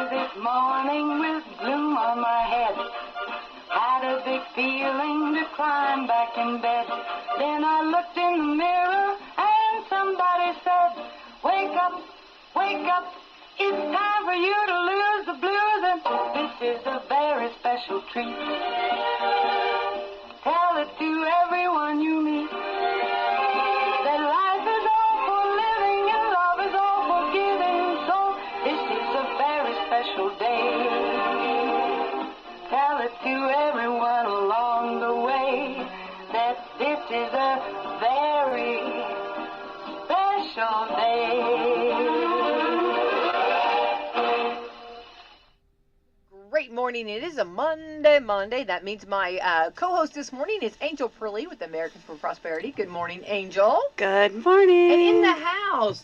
this morning with gloom on my head. Had a big feeling to climb back in bed. Then I looked in the mirror and somebody said, wake up, wake up. It's time for you to lose the blues, and this is a very special treat. Tell it to everyone you meet that life is all for living and love is all for giving. So this is a very special day. Tell it to everyone along the way that this is a very special day. Great morning. It is a Monday. That means my co-host this morning is Angel Purley with Americans for Prosperity. Good morning, Angel. Good morning. And in the house,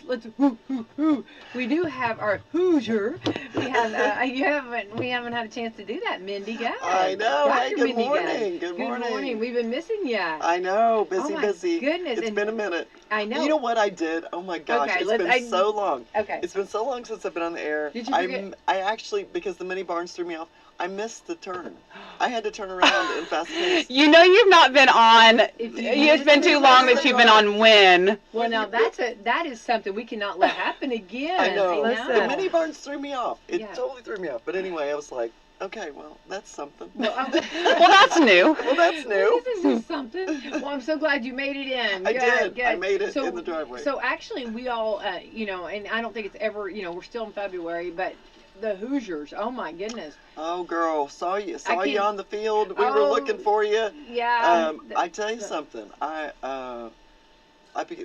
we do have our Hoosier. We haven't had a chance to do that, Mindy. Go. I know. Dr. Hey, good Mindy morning. Gunn. Good morning. We've been missing you. I know. Busy, Oh my busy. goodness. It's been a minute. I know. You know what I did? Oh my gosh. Okay, It's been so long. Okay. It's been so long since I've been on the air. Did you forget? I actually, because the mini barns threw me off, I missed the turn. I had to turn around in fast pace. You know you've not been on. If you It's been too long that you've been on when. Well, now that is something we cannot let happen again. I know. Listen. The mini barns threw me off. It Yeah. totally threw me off. But anyway, I was like, okay, well, that's something. Well, Well, that's new. Well, that's new. This is just something. Well, I'm so glad you made it in. I did. Good. I made it in the driveway. So actually, we all, and I don't think it's ever, we're still in February, but the Hoosiers, oh my goodness. Oh, girl, saw you can't- on the field. We were looking for you. Yeah. I tell you something.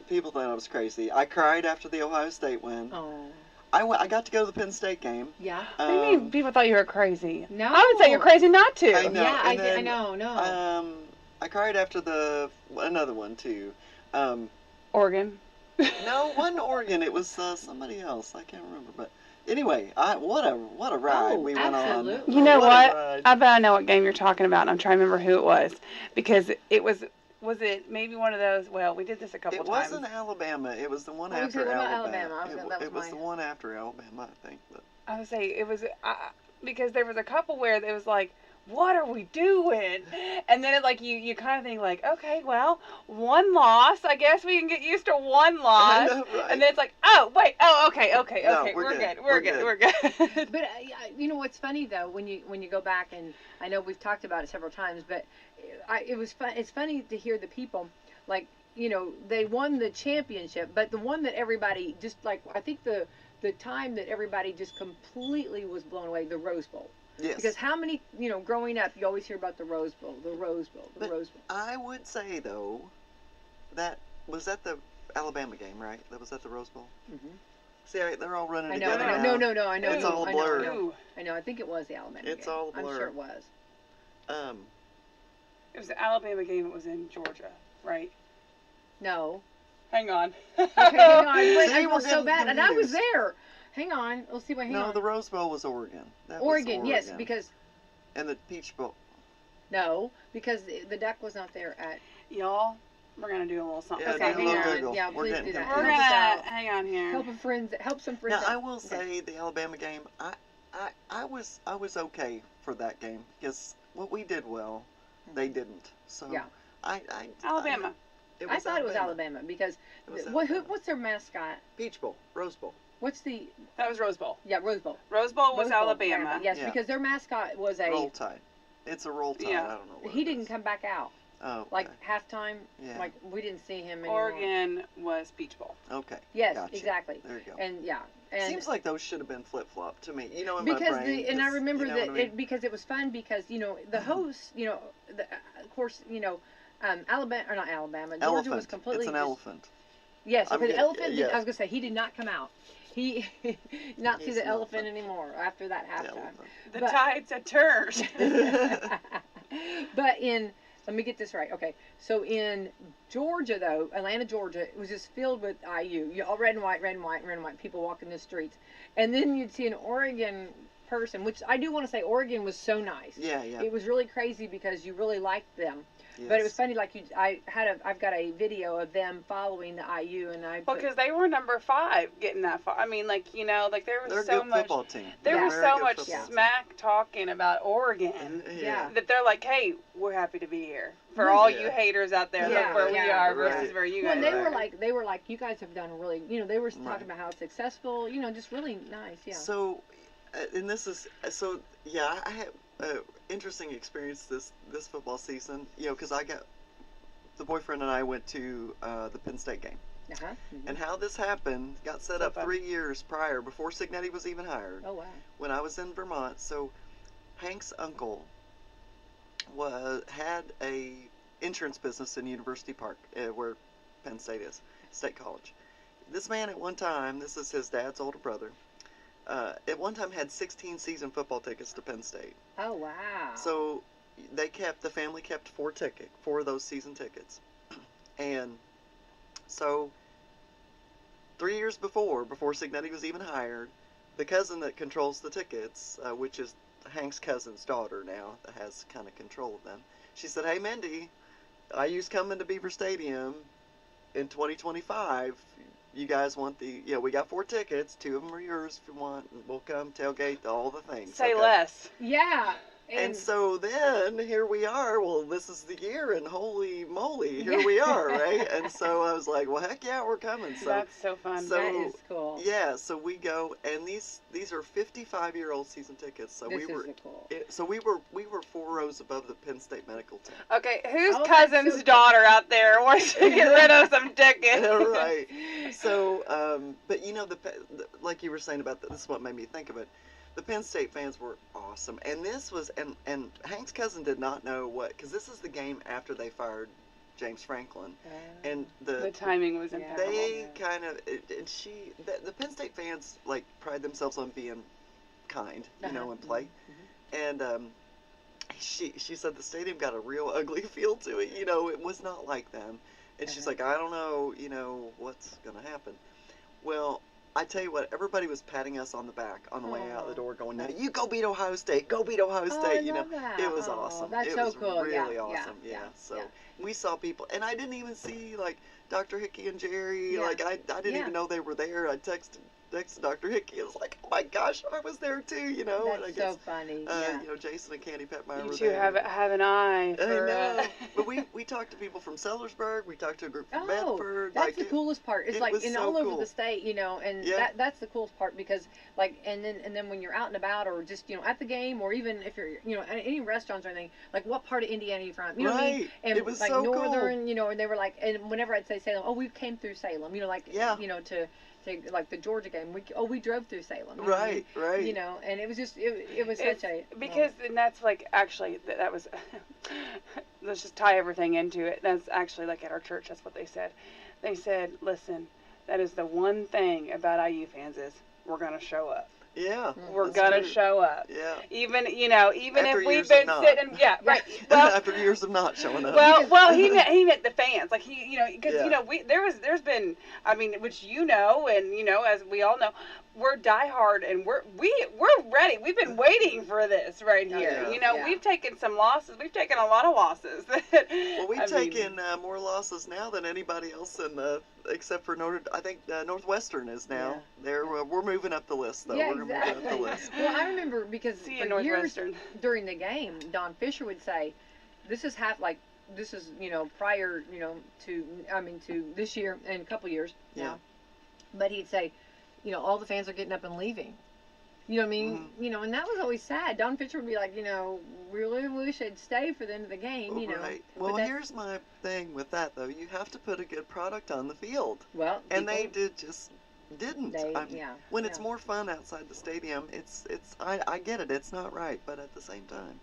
People thought I was crazy. I cried after the Ohio State win. Oh. I got to go to the Penn State game. Yeah. What do you mean people thought you were crazy? No. I would say you're crazy not to. I know. Yeah, and then, I know. No. I cried after another one too. Oregon. No, it wasn't Oregon. It was somebody else. I can't remember. But anyway, what a ride Oh, we went absolutely. on. You know What a what? ride. I bet I know what game you're talking about, and I'm trying to remember who it was. Because it was it maybe one of those, well, we did this a couple It times. wasn't Alabama. It was the one Oh, after what about Alabama. Alabama? That was It was mine. the one after Alabama, I think. But I would say it was, because there was a couple where it was like, what are we doing? And then you kind of think like, okay, well, one loss. I guess we can get used to one loss. I know, right? And then it's like, oh, wait, okay. No, We're good. But you know what's funny though, when you go back, and I know we've talked about it several times, but it was fun. It's funny to hear the people like, they won the championship, but the one that everybody just like, I think the time that everybody just completely was blown away, the Rose Bowl. yes. Because how many, growing up, you always hear about the Rose Bowl. But I would say though, that was at the Alabama game, right? That was at the Rose Bowl. Mm-hmm. See, they're all running I know. together now. No. I know. It's all blurred. I know. I think it was the Alabama It's game. all I'm sure blurred. it was. It was the Alabama game. It was in Georgia, right? No. Hang on. Okay, hang on. Wait, See, I we're feel so getting bad, and I was confused. there. Hang on. Let's see what. Hang No, on. the Rose Bowl was Oregon. That was Oregon, yes, because and the Peach Bowl. no, because the Duck was not there at. Y'all, we're going to do a little something. Yeah, Okay, do a hang little on. Google. Yeah, We're please getting do that. confused. We're Help us out. gonna hang on here. Help some friends. Now out. I will Okay. say the Alabama game. I was okay for that game because what we did well, they didn't. So Yeah. Alabama. I thought it was Alabama because It was what's their mascot? Peach Bowl, Rose Bowl. What's the That was Rose Bowl. Rose Bowl? Rose Bowl was Rose Bowl, Alabama. Yes, Yeah. because their mascot was a. Roll Tide. It's a Roll Tide. Yeah. I don't know. What He it didn't is. come back out. Oh. Okay. Like halftime. Yeah. Like we didn't see him anymore. Oregon was Peach Bowl. Okay. Yes, Gotcha. exactly. There you go. And yeah, and Seems like those should have been flip flop to me. In because my brain. and I 'cause, remember you know that what I mean? because it was fun because the hosts of course Alabama or not Alabama Georgia Elephant. was completely It's an just- elephant. Yes, I'm but the getting- elephant. yes. I was gonna say he did not come out. He not see He's the an elephant elephant. anymore after that The halftime. elephant. The But- tides had turned. But let me get this right. Okay, so in Georgia though, Atlanta, Georgia, it was just filled with IU. All red and white, red and white, red and white people walking the streets, and then you'd see an Oregon person, which I do want to say Oregon was so nice. Yeah. It was really crazy because you really liked them. But it was funny, like I've got a video of them following the IU, and Well, because they were number 5 getting that far. I mean, like, there They're was a so good much. football team. There They're a was very so good much football team. smack talking about Oregon Yeah. that they're like, hey, we're happy to be here. For Yeah. all you haters out there, Yeah, look where we yeah, are right. versus where you Well, guys and are. they were like, you guys have done really, they were talking Right. about how successful, just really nice, yeah. So, and this is yeah. I had an interesting experience this football season. Because the boyfriend and I went to the Penn State game, Uh-huh. Mm-hmm. and how this happened got set So up fun. 3 years prior, before Signetti was even hired. Oh, wow. When I was in Vermont. So, Hank's uncle had a insurance business in University Park, where Penn State is, State College. This man at one time, this is his dad's older brother, at one time had 16 season football tickets to Penn State. Oh, wow. So the family kept 4 of those season tickets. And so 3 years before Signetti was even hired, the cousin that controls the tickets, which is Hank's cousin's daughter now, that has kind of control of them, she said, hey, Mindy, IU's coming to Beaver Stadium in 2025. You guys want we got 4 tickets. 2 of them are yours if you want. We'll come, tailgate, all the things. Say okay? less. Yeah. And so then here we are. Well, this is the year, and holy moly, here we are, right? And so I was like, well, heck yeah, we're coming. So That's so fun. so- That is cool. yeah, so we go, and these are 55-year-old season tickets. So This we were is cool. we were 4 rows above the Penn State medical team. Okay, whose Oh, that's cousin's so cool. daughter out there wants to get rid of some tickets? Right. So, but like you were saying about this is what made me think of it. The Penn State fans were awesome, and this was and Hank's cousin did not know because this is the game after they fired James Franklin, and The timing was Yeah. impeccable. they kind of and the Penn State fans like pride themselves on being kind, Uh-huh. and play, Mhm. and she said the stadium got a real ugly feel to it. It was not like them, and she's Uh-huh. like, I don't know, what's gonna happen. Well, I tell you what, everybody was patting us on the back on the way out the door, going, "Now you go beat Ohio State, go beat Ohio Oh, State." I love that. It was Oh, awesome. that's it so was cool. really Yeah, awesome. yeah, yeah, So yeah. we saw people, and I didn't even see like Dr. Hickey and Jerry. Yeah. Like I didn't Yeah. even know they were there. I texted Dr. Hickey. I was like, "Oh my gosh, I was there too." And I That's guess so funny. Yeah. Jason and Candy Petmeyer You were two there. have an eye I for. know, but we talked to people from Sellersburg. We talked to a group from Oh, Bedford. that's like the coolest part. It's it like was in so all over cool. the state, and Yeah. that's the coolest part because and then when you're out and about or just at the game or even if you're at any restaurants or anything, like what part of Indiana are you from? You know what I mean? Right. And It was like so cool. northern, and they were like, and whenever I'd say Salem, oh, we came through Salem, Yeah. to like the Georgia game, we drove through Salem. You know what I mean? Right. And it was just it was It's- such a Because and that's like actually that was let's just tie everything into it. That's actually like at our church. That's what they said. They said, listen, that is the one thing about IU fans is we're gonna show up. Yeah. We're that's gonna true. show up. Yeah. Even After if we've years of been not. sitting, yeah, right. Well, After years of not showing up. well, he meant the fans, like because Yeah. there's been, I mean, which and as we all know, we're diehard and we're ready. We've been waiting for this right Oh, here. yeah. Yeah. We've taken some losses. We've taken a lot of losses. Well, we've I mean, taken more losses now than anybody else except for I think Northwestern is now. We're moving up the list though. Yeah, We're moving exactly. up the list. Well, I remember because See you, for years Northwestern. during the game, Don Fisher would say, "This is prior, to this year and a couple years Yeah. now." But he'd say, all the fans are getting up and leaving. You know what I mean? Mm-hmm. And that was always sad. Don Fisher would be like, really wish I'd stay for the end of the game. Right. But Well, that's- here's my thing with that though. You have to put a good product on the field, well, and they people- didn't. yeah. When it's yeah. more fun outside the stadium, I get it. It's not right, but at the same time,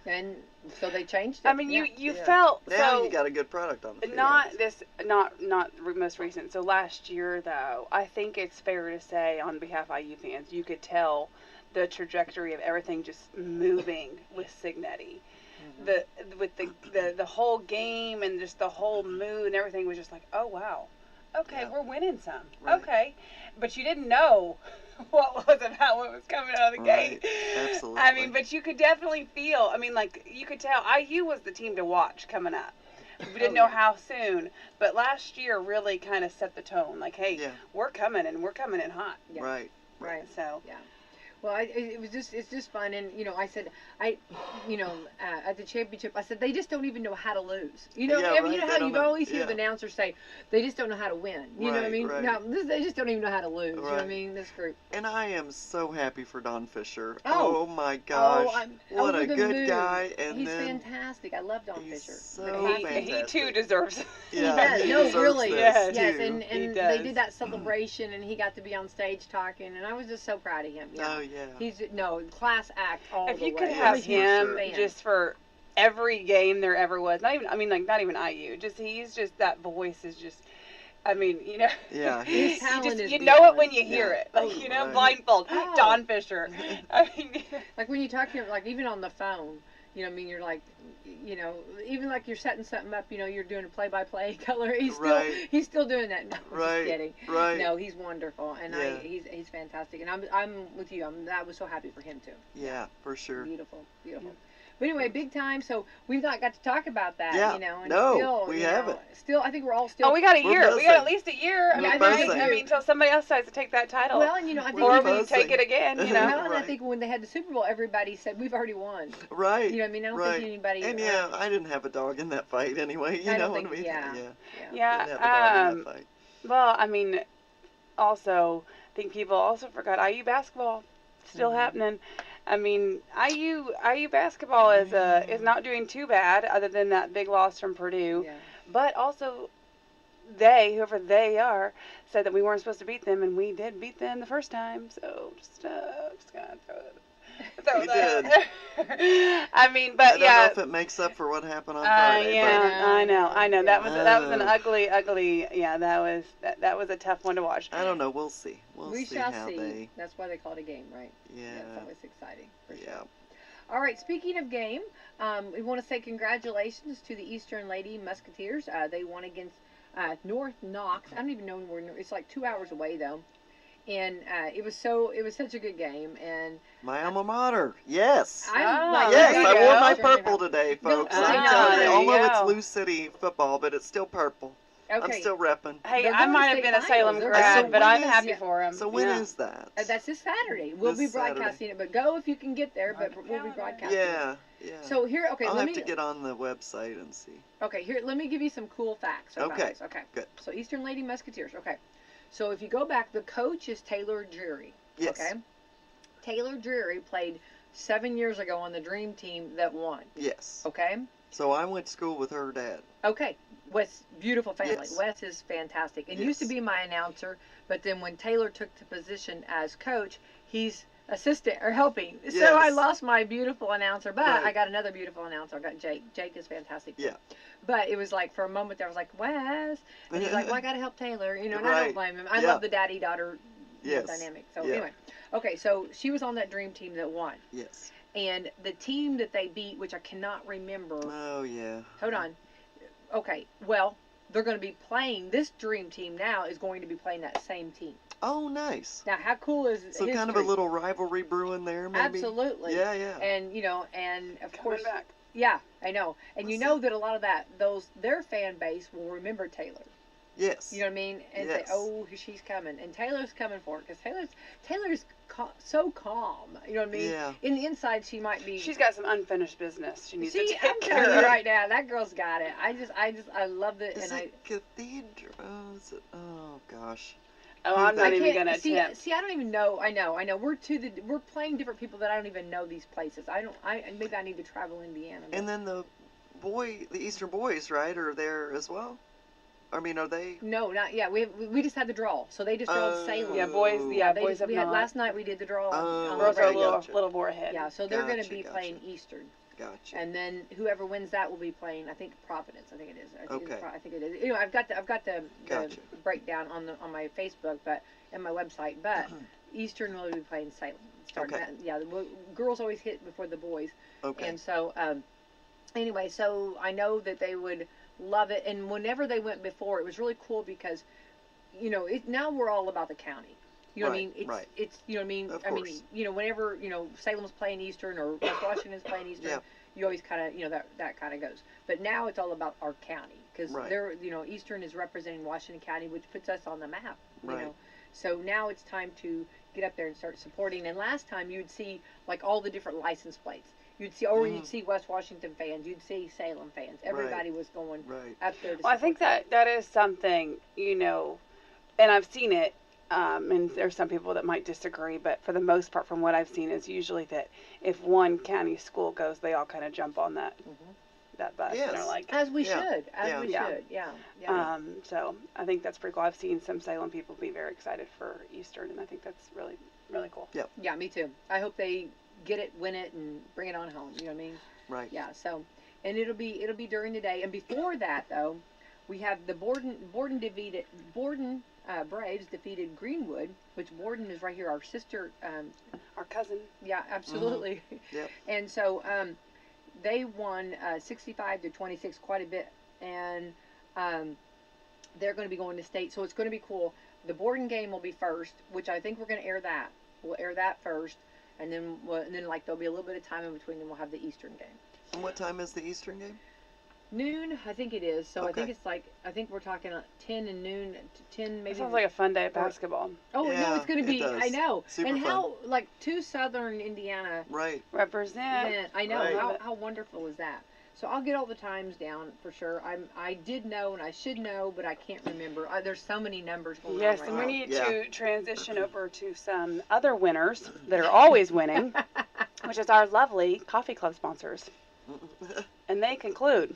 And so they changed it. I mean, yeah. you Yeah. felt now so. you got a good product on the field. Not most recent. So last year, though, I think it's fair to say, on behalf of IU fans, you could tell the trajectory of everything just moving with Signetti. With the whole game and just the whole mood and everything was just like, oh wow, okay, Yeah. we're winning some. Right. Okay. But you didn't know what was about what was coming out of the Right. gate. Absolutely. I mean, but you could definitely feel, I mean, like, you could tell IU was the team to watch coming up. We didn't know how soon, but last year really kind of set the tone. Like, hey, Yeah. we're coming and we're coming in hot. Yeah. Right. Right. So, Yeah. Well, it's just fun, and I said, at the championship, I said they just don't even know how to lose. Yeah, I mean, right, how they you don't know. always hear Yeah. the announcers say they just don't know how to win. You know what I Right, mean? right. No, they just don't even know how to lose. You know what I Right. mean? This group. And I am so happy for Don Fisher. Oh. Oh my gosh. I'm what over a the good moon. guy. And He's then fantastic. I love Don he's Fisher. so he fantastic. too deserves it. Yeah, He he does. No, deserves really. this, Yes. Yes, too. and He they does. did that celebration, and he got to be on stage talking, and I was just so proud of him. Yeah. Oh yeah. He's class act all If the you way. could I'm have a huge him fan. just for every game there ever was, not even IU, just he's just, that voice is just, I mean, Yeah, His he's talent is you know it when beyond. you hear Yeah. it, like, Right. blindfold, Oh. Don Fisher. I mean, Like when you talk to him, like even on the phone, I mean, you're like, even like you're setting something up, you're doing a play-by-play color. Right. He's still doing that. No, I'm Right, just kidding. right. No, he's wonderful, and Yeah. he's fantastic, and I'm with you. I was so happy for him too. Yeah, for sure. Beautiful, beautiful. But anyway, big time. So we've not got to talk about that, Yeah. and No, still, we haven't. Still, I think we're all still. oh, we got a We're year. We got at buzzing. least a year. I Yeah, mean, I maybe, think I we mean, until somebody else decides to take that title. Well, and I think Or We're we buzzing. take it again, Well, and I Right. think when they had the Super Bowl, everybody said we've already won. Right. I mean, I don't right. think anybody. And yeah, I didn't have a dog in that fight anyway. You I know don't what think- I mean? yeah. Yeah. Didn't have a dog in that fight. Well, I mean, also, I think people also forgot IU basketball still Mhm. happening. I mean, IU basketball is not doing too bad, other than that big loss from Purdue. Yeah. But also, whoever they are, said that we weren't supposed to beat them, and we did beat them the first time. So just gonna throw You that out there. I mean, I but don't yeah. know if it makes up for what happened on Friday. Yeah, I know. That was an Uh. ugly. Yeah, that was a tough one to watch. But I don't know. We'll see. We'll We see shall how see. they. That's why they call it a game, right? Yeah. It's always exciting. For sure. Yeah. All right. Speaking of game, we want to say congratulations to the Eastern Lady Musketeers. They won against North Knox. I don't even know where. It's like 2 hours away though, and it was such a good game. And My alma mater. Yes. I Yes, there I you wore go. my purple today, folks. No, I'm I know, telling there you, you although go. it's Lou City football, but it's still purple. I'm Okay. still repping. Hey, They're I going to might have state been a Salem finals. They're grad, going- but So I'm when happy is- for him. So when yeah. is that? That's this Saturday. We'll This be Saturday. broadcasting it, but go if you can get there. But we'll be broadcasting it. Yeah. Yeah. So here, okay, I'll let have me. to get on the website and see. Okay, here, let me give you some cool facts. About Okay, this. Okay. good. So Eastern Lady Musketeers. Okay. So if you go back, the coach is Taylor Drury. Yes. Okay. Taylor Drury played 7 years ago on the Dream Team that won. Yes. Okay. So I went to school with her dad. Okay. Wes, beautiful family. Yes. Wes is fantastic. And used to Yes. be my announcer, but then when Taylor took the position as coach, he's assistant or helping. So Yes. I lost my beautiful announcer, but Right. I got another beautiful announcer. I got Jake. Jake is fantastic. too. Yeah. But it was like for a moment there I was like, Wes, and he's like, well, I got to help Taylor, and I don't Right. blame him. I Yeah. love the daddy-daughter Yes. dynamic. So Yeah. anyway, okay, so she was on that Dream Team that won, Yes. and the team that they beat, which I cannot remember. Oh yeah. Hold on. Okay, well, they're going to be playing. This Dream Team now is going to be playing that same team. Oh nice. Now, how cool is So kind of a little rivalry brewing there, maybe. Absolutely. Yeah, yeah. And and of Coming course, back. yeah, I know. And you Let's know that a lot of their fan base will remember Taylor. Yes. You know what I mean? And Yes. say, oh, she's coming. And Taylor's coming for it because Taylor's so calm. You know what I mean? Yeah. In the inside, she might be. She's got some unfinished business she needs to See, take I'm care telling you of. right now, that girl's got it. I love it. Is And it cathedral? Oh, is it? Oh gosh. Oh, I'm not I even can't gonna see. attempt. See, I don't even know. I know. We're playing different people that I don't even know these places. Maybe I need to travel Indiana. but- And then the Eastern boys, right, are there as well? I mean, are they? No, not yet. We just had the draw, so they just drawed Salem. Yeah, boys. Yeah, They boys just- have we had not. last night. We did the draw. on Girls the are a okay, radio. gotcha. little more ahead. Yeah, so they're going to Gotcha, be gotcha. playing Eastern, Gotcha. and then whoever wins that will be playing. I think Providence. I think it is. Okay. I think it is. You know, I've got the Gotcha. breakdown on my Facebook, and my website. But Eastern will be playing Salem. Starting Okay. the girls always hit before the boys, Okay. and so anyway, so I know that they would love it. And whenever they went before, it was really cool because now we're all about the county. You know what I Right, mean? right. It's you know what I mean? Of I mean, course. whenever, Salem's playing Eastern or West Washington's playing Eastern, Yeah. you always kind of, that kind of goes. But now it's all about our county because Right. Eastern is representing Washington County, which puts us on the map, Right. So now it's time to get up there and start supporting. And last time you'd see like all the different license plates. You'd see West Washington fans, you'd see Salem fans. Everybody was going Right. up there to Well, I think support that is something, and I've seen it, and there's some people that might disagree, but for the most part, from what I've seen, is usually that if one county school goes, they all kind of jump on that bus and are Yes. like, As we Yeah. should. As Yeah. we Yeah. should. Yeah. So I think that's pretty cool. I've seen some Salem people be very excited for Eastern, and I think that's really, really cool. Yeah, me too. I hope they get it, win it, and bring it on home. You know what I mean? Right. Yeah. So, and it'll be during the day. And before that, though, we have the Borden Braves defeated Greenwood, which Borden is right here, our sister. Our cousin. Yeah, absolutely. Yep. And so they won 65-26, quite a bit, and they're going to be going to state. So it's going to be cool. The Borden game will be first, which I think we're going to air that. We'll air that first, and then like there'll be a little bit of time in between. Then we'll have the Eastern game. And what time is the Eastern game? Noon, I think it is. So I Okay. think I think we're talking 10 and noon, 10 maybe. It sounds like a fun day at basketball. Oh no, Yeah, it's going to it be. does. I know. Super and fun. how like two Southern Indiana. Right. Represent. Man, I know. Right. How wonderful is that? So I'll get all the times down for sure. I did know and I should know, but I can't remember. There's so many numbers going Yes, on and right we now. need Yeah. to transition over to some other winners that are always winning, which is our lovely coffee club sponsors. And they conclude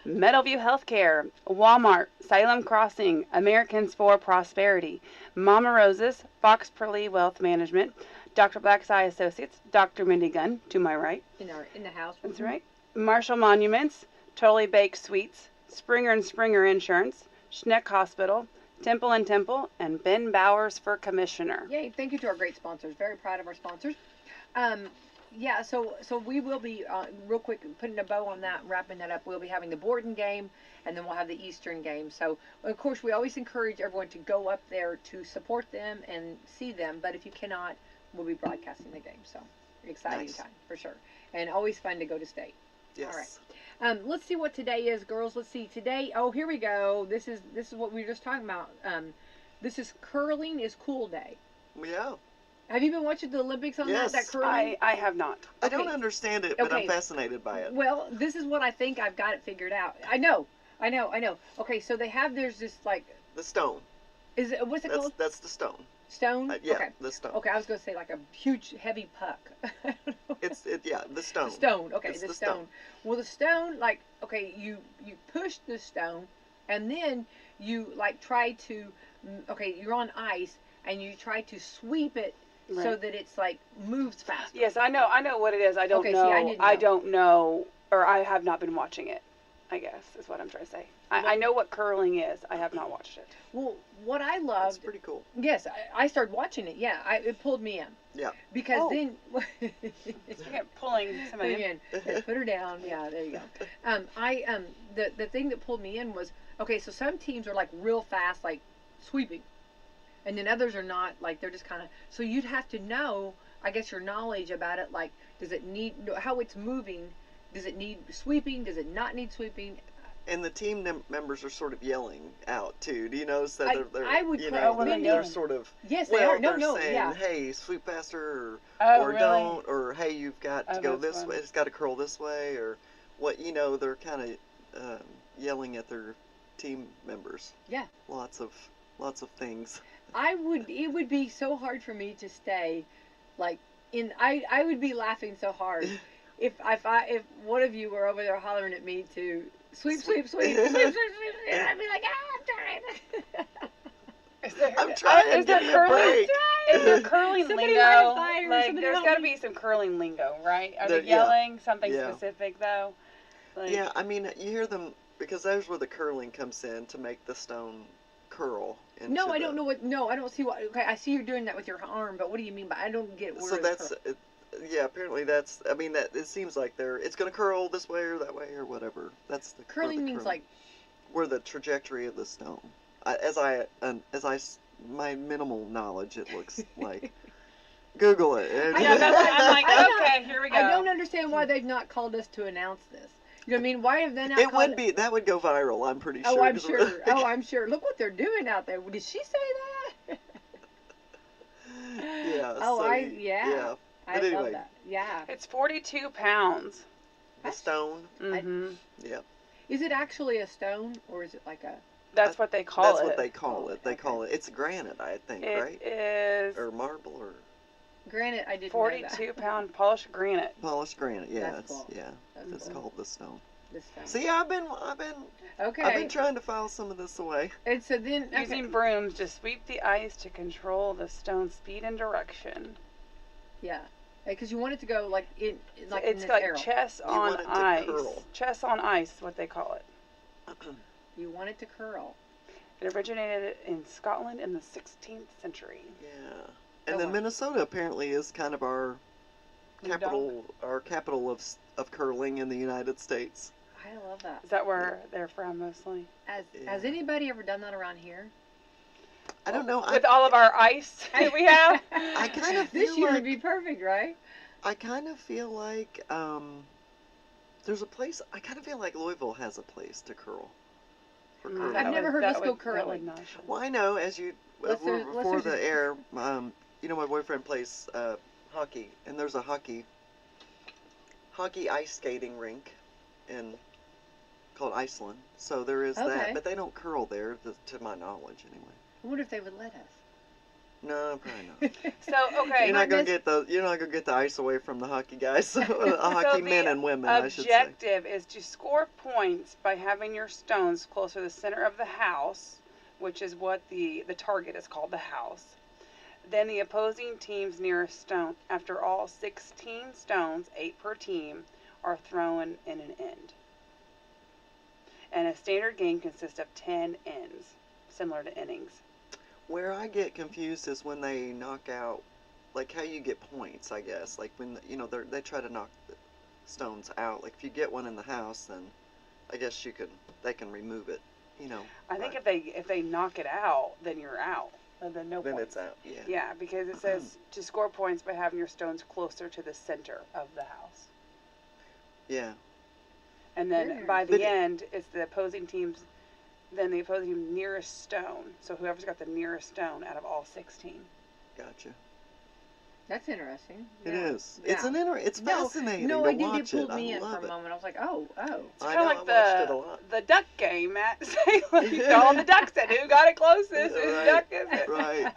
Meadowview Healthcare, Walmart, Salem Crossing, Americans for Prosperity, Mama Rose's, Fox Perley Wealth Management, Dr. Black's Eye Associates, Dr. Mindy Gunn, to my right. in the house. That's right. Marshall Monuments, Totally Baked Sweets, Springer and Springer Insurance, Schneck Hospital, Temple and Temple, and Ben Bowers for Commissioner. Yay! Thank you to our great sponsors. Very proud of our sponsors. Yeah, so we will be real quick putting a bow on that, wrapping that up. We'll be having the Borden game, and then we'll have the Eastern game. So of course we always encourage everyone to go up there to support them and see them. But if you cannot, we'll be broadcasting the game. So exciting Nice. time for sure, and always fun to go to state. Yes. All right. Let's see what today is, girls. Let's see today. Oh, here we go. This is what we were just talking about. This is Curling is Cool Day. Yeah. Have you been watching the Olympics on Yes. that curling? I have not. I don't Okay. understand it, but Okay. I'm fascinated by it. Well, this is what I think I've got it figured out. I know. Okay, so there's this like, The stone. what's it That's called? that's the stone. Stone? Yeah, Okay. the stone. Okay, I was going to say like a huge, heavy puck. The stone. The stone. Okay, It's the the stone. stone. Well, the stone, like, okay, you push the stone, and then you like try to, okay, you're on ice, and you try to sweep it so Right. that it's like moves faster. Yes, I know what it is. I don't Okay, see, know. I didn't I know. don't know, or I have not been watching it, I guess, is what I'm trying to say. I know what curling is. I have not watched it. Well, what I That's loved, pretty cool. yes, I started watching it. Yeah, it pulled me in. Yeah. Because Oh. then. You're pulling somebody in. Yeah, put her down. Yeah, there you go. The thing that pulled me in was, okay, so some teams are like real fast, like sweeping, and then others are not, like they're just kind of. So you'd have to know, I guess, your knowledge about it. Like, does it need how it's moving? Does it need sweeping? Does it not need sweeping? And the team members are sort of yelling out too. Do you notice that they're I would you pray- know, when they're, they they're yell. sort of Yes, they well, are. No, they're no, saying, yeah. hey, sweep faster, Oh, or really? don't, or hey, you've got to Oh, go that's this fun. way. It's got to curl this way, or what? You know, they're kind of yelling at their team members. Yeah. Lots of things. It would be so hard for me to stay, like I would be laughing so hard if one of you were over there hollering at me to sweep, and I'd be like, I'm trying. I'm trying. Is there Give me a curling? break. Is there curling Somebody lingo? light a fire, Like, somebody there's help got to me. be some curling lingo, right? Are There- they yeah. yelling something Yeah. specific though? Like, Yeah, I mean, you hear them because there's where the curling comes in to make the stone curl. Into No, I the- don't know what. No, I don't see what. Okay, I see you're doing that with your arm, but what do you mean by? I don't get where. So it's that's curl. yeah. Apparently that's. I mean that it seems like it's going to curl this way or that way or whatever. That's the where Curling the means like. where the trajectory of the stone. my minimal knowledge, it looks like. Google it. Yeah, that's what I'm like, I okay, here we go. I don't understand why they've not called us to announce this. You know what I mean? Why have they not It called would be, that would go viral, I'm pretty sure. Oh, I'm sure. Oh, I'm sure. Look what they're doing out there. Did she say that? Yeah. Oh, so yeah. I But anyway, love that. Yeah. It's 42 pounds. the stone. Mm-hmm. Yeah. Is it actually a stone or is it like a? That's what they call That's it. what they call it. They Okay. call it. It's granite, I think, right? It is Or marble or Granite, I didn't know 42 pound polished granite. polished granite. Yeah, That's cool. That's it's cool. called the stone. that. This stone. See, I've been Okay. trying to file some of this away. And so then, okay. Using brooms to sweep the ice to control the stone's speed and direction. Yeah. Because you want it to go like in It's this like arrow. chess You on want it to ice. curl. Chess on ice is what they call it. You want it to curl. It originated in Scotland in the 16th century. Yeah. And Go then on. Minnesota apparently is kind of our Underdog? capital of curling in the United States. I love that. Is that where they're from mostly? Has anybody ever done that around here? I don't know. With all of our ice that we have? I kind of This feel year like would be perfect, right? I kind of feel like there's a place. I kind of feel like Louisville has a place to curl. For Mm, curling. I've that never would- heard that us go would- that would curling. not show. Well, I know as you Listeners- before the listeners- air, my boyfriend plays hockey, and there's a hockey ice skating rink in called Iceland. So there is Okay. that, but they don't curl there, to my knowledge, anyway. I wonder if they would let us. No, probably not. So, okay. You're not gonna miss- get the ice away from the hockey guys, hockey men the and women, I should say. objective is to score points by having your stones closer to the center of the house, which is what the target is called, the house. Then the opposing team's nearest stone. After all 16 stones, 8 per team, are thrown in an end. And a standard game consists of 10 ends, similar to innings. Where I get confused is when they knock out, like how you get points, I guess. Like when they try to knock the stones out. Like if you get one in the house, then I guess they can remove it. I think right. if they knock it out, then you're out. Then no Then points. it's out. Yeah. Yeah, because it says to score points by having your stones closer to the center of the house. Yeah. And then Weird. by But the end, it's the opposing team's nearest stone. So whoever's got the nearest stone out of all 16. Gotcha. That's interesting. It Yeah. is. It's Yeah. it's fascinating No, to I did. watch It pulled it. me I in for love a it. moment. I was like, oh. It's I kind of know, like I watched it a lot. the duck game at Salem. All the ducks said, who got it closest? Whose Right, duck is it? right.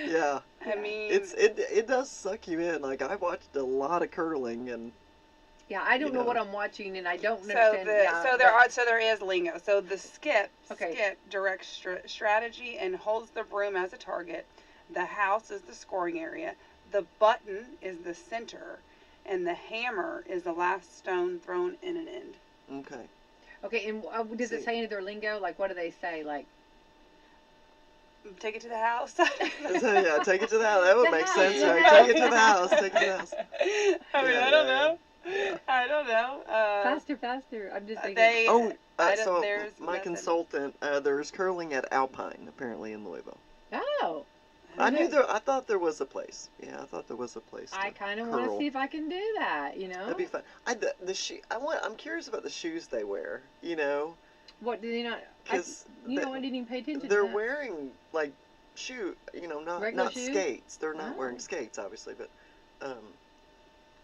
Yeah. I mean, It does suck you in. Like I watched a lot of curling and Yeah, I don't You know know. what I'm watching, and I don't so understand. there is lingo. So the skip Okay. directs strategy and holds the broom as a target. The house is the scoring area. The button is the center, and the hammer is the last stone thrown in an end. okay. Okay, and does it See. say any of their lingo? Like, what do they say? Like, Take it to the house. Yeah, take it to the house. That would The make house, sense, the right? house. Take it to the house. Take it to the house. I mean, Yeah, I don't yeah, know. yeah. I don't know. faster. I'm just thinking. They. Oh, I don't- so there's my nothing. consultant, there's curling at Alpine apparently in Louisville. Oh, I thought there was a place. Yeah, I thought there was a place. I to kind of want to curl. see if I can do that. You know. That'd be fun. I'm curious about the shoes they wear. What did they not? Because I didn't even pay attention. they're to that. wearing like Regular not shoes? skates. They're not Oh. wearing skates, obviously, but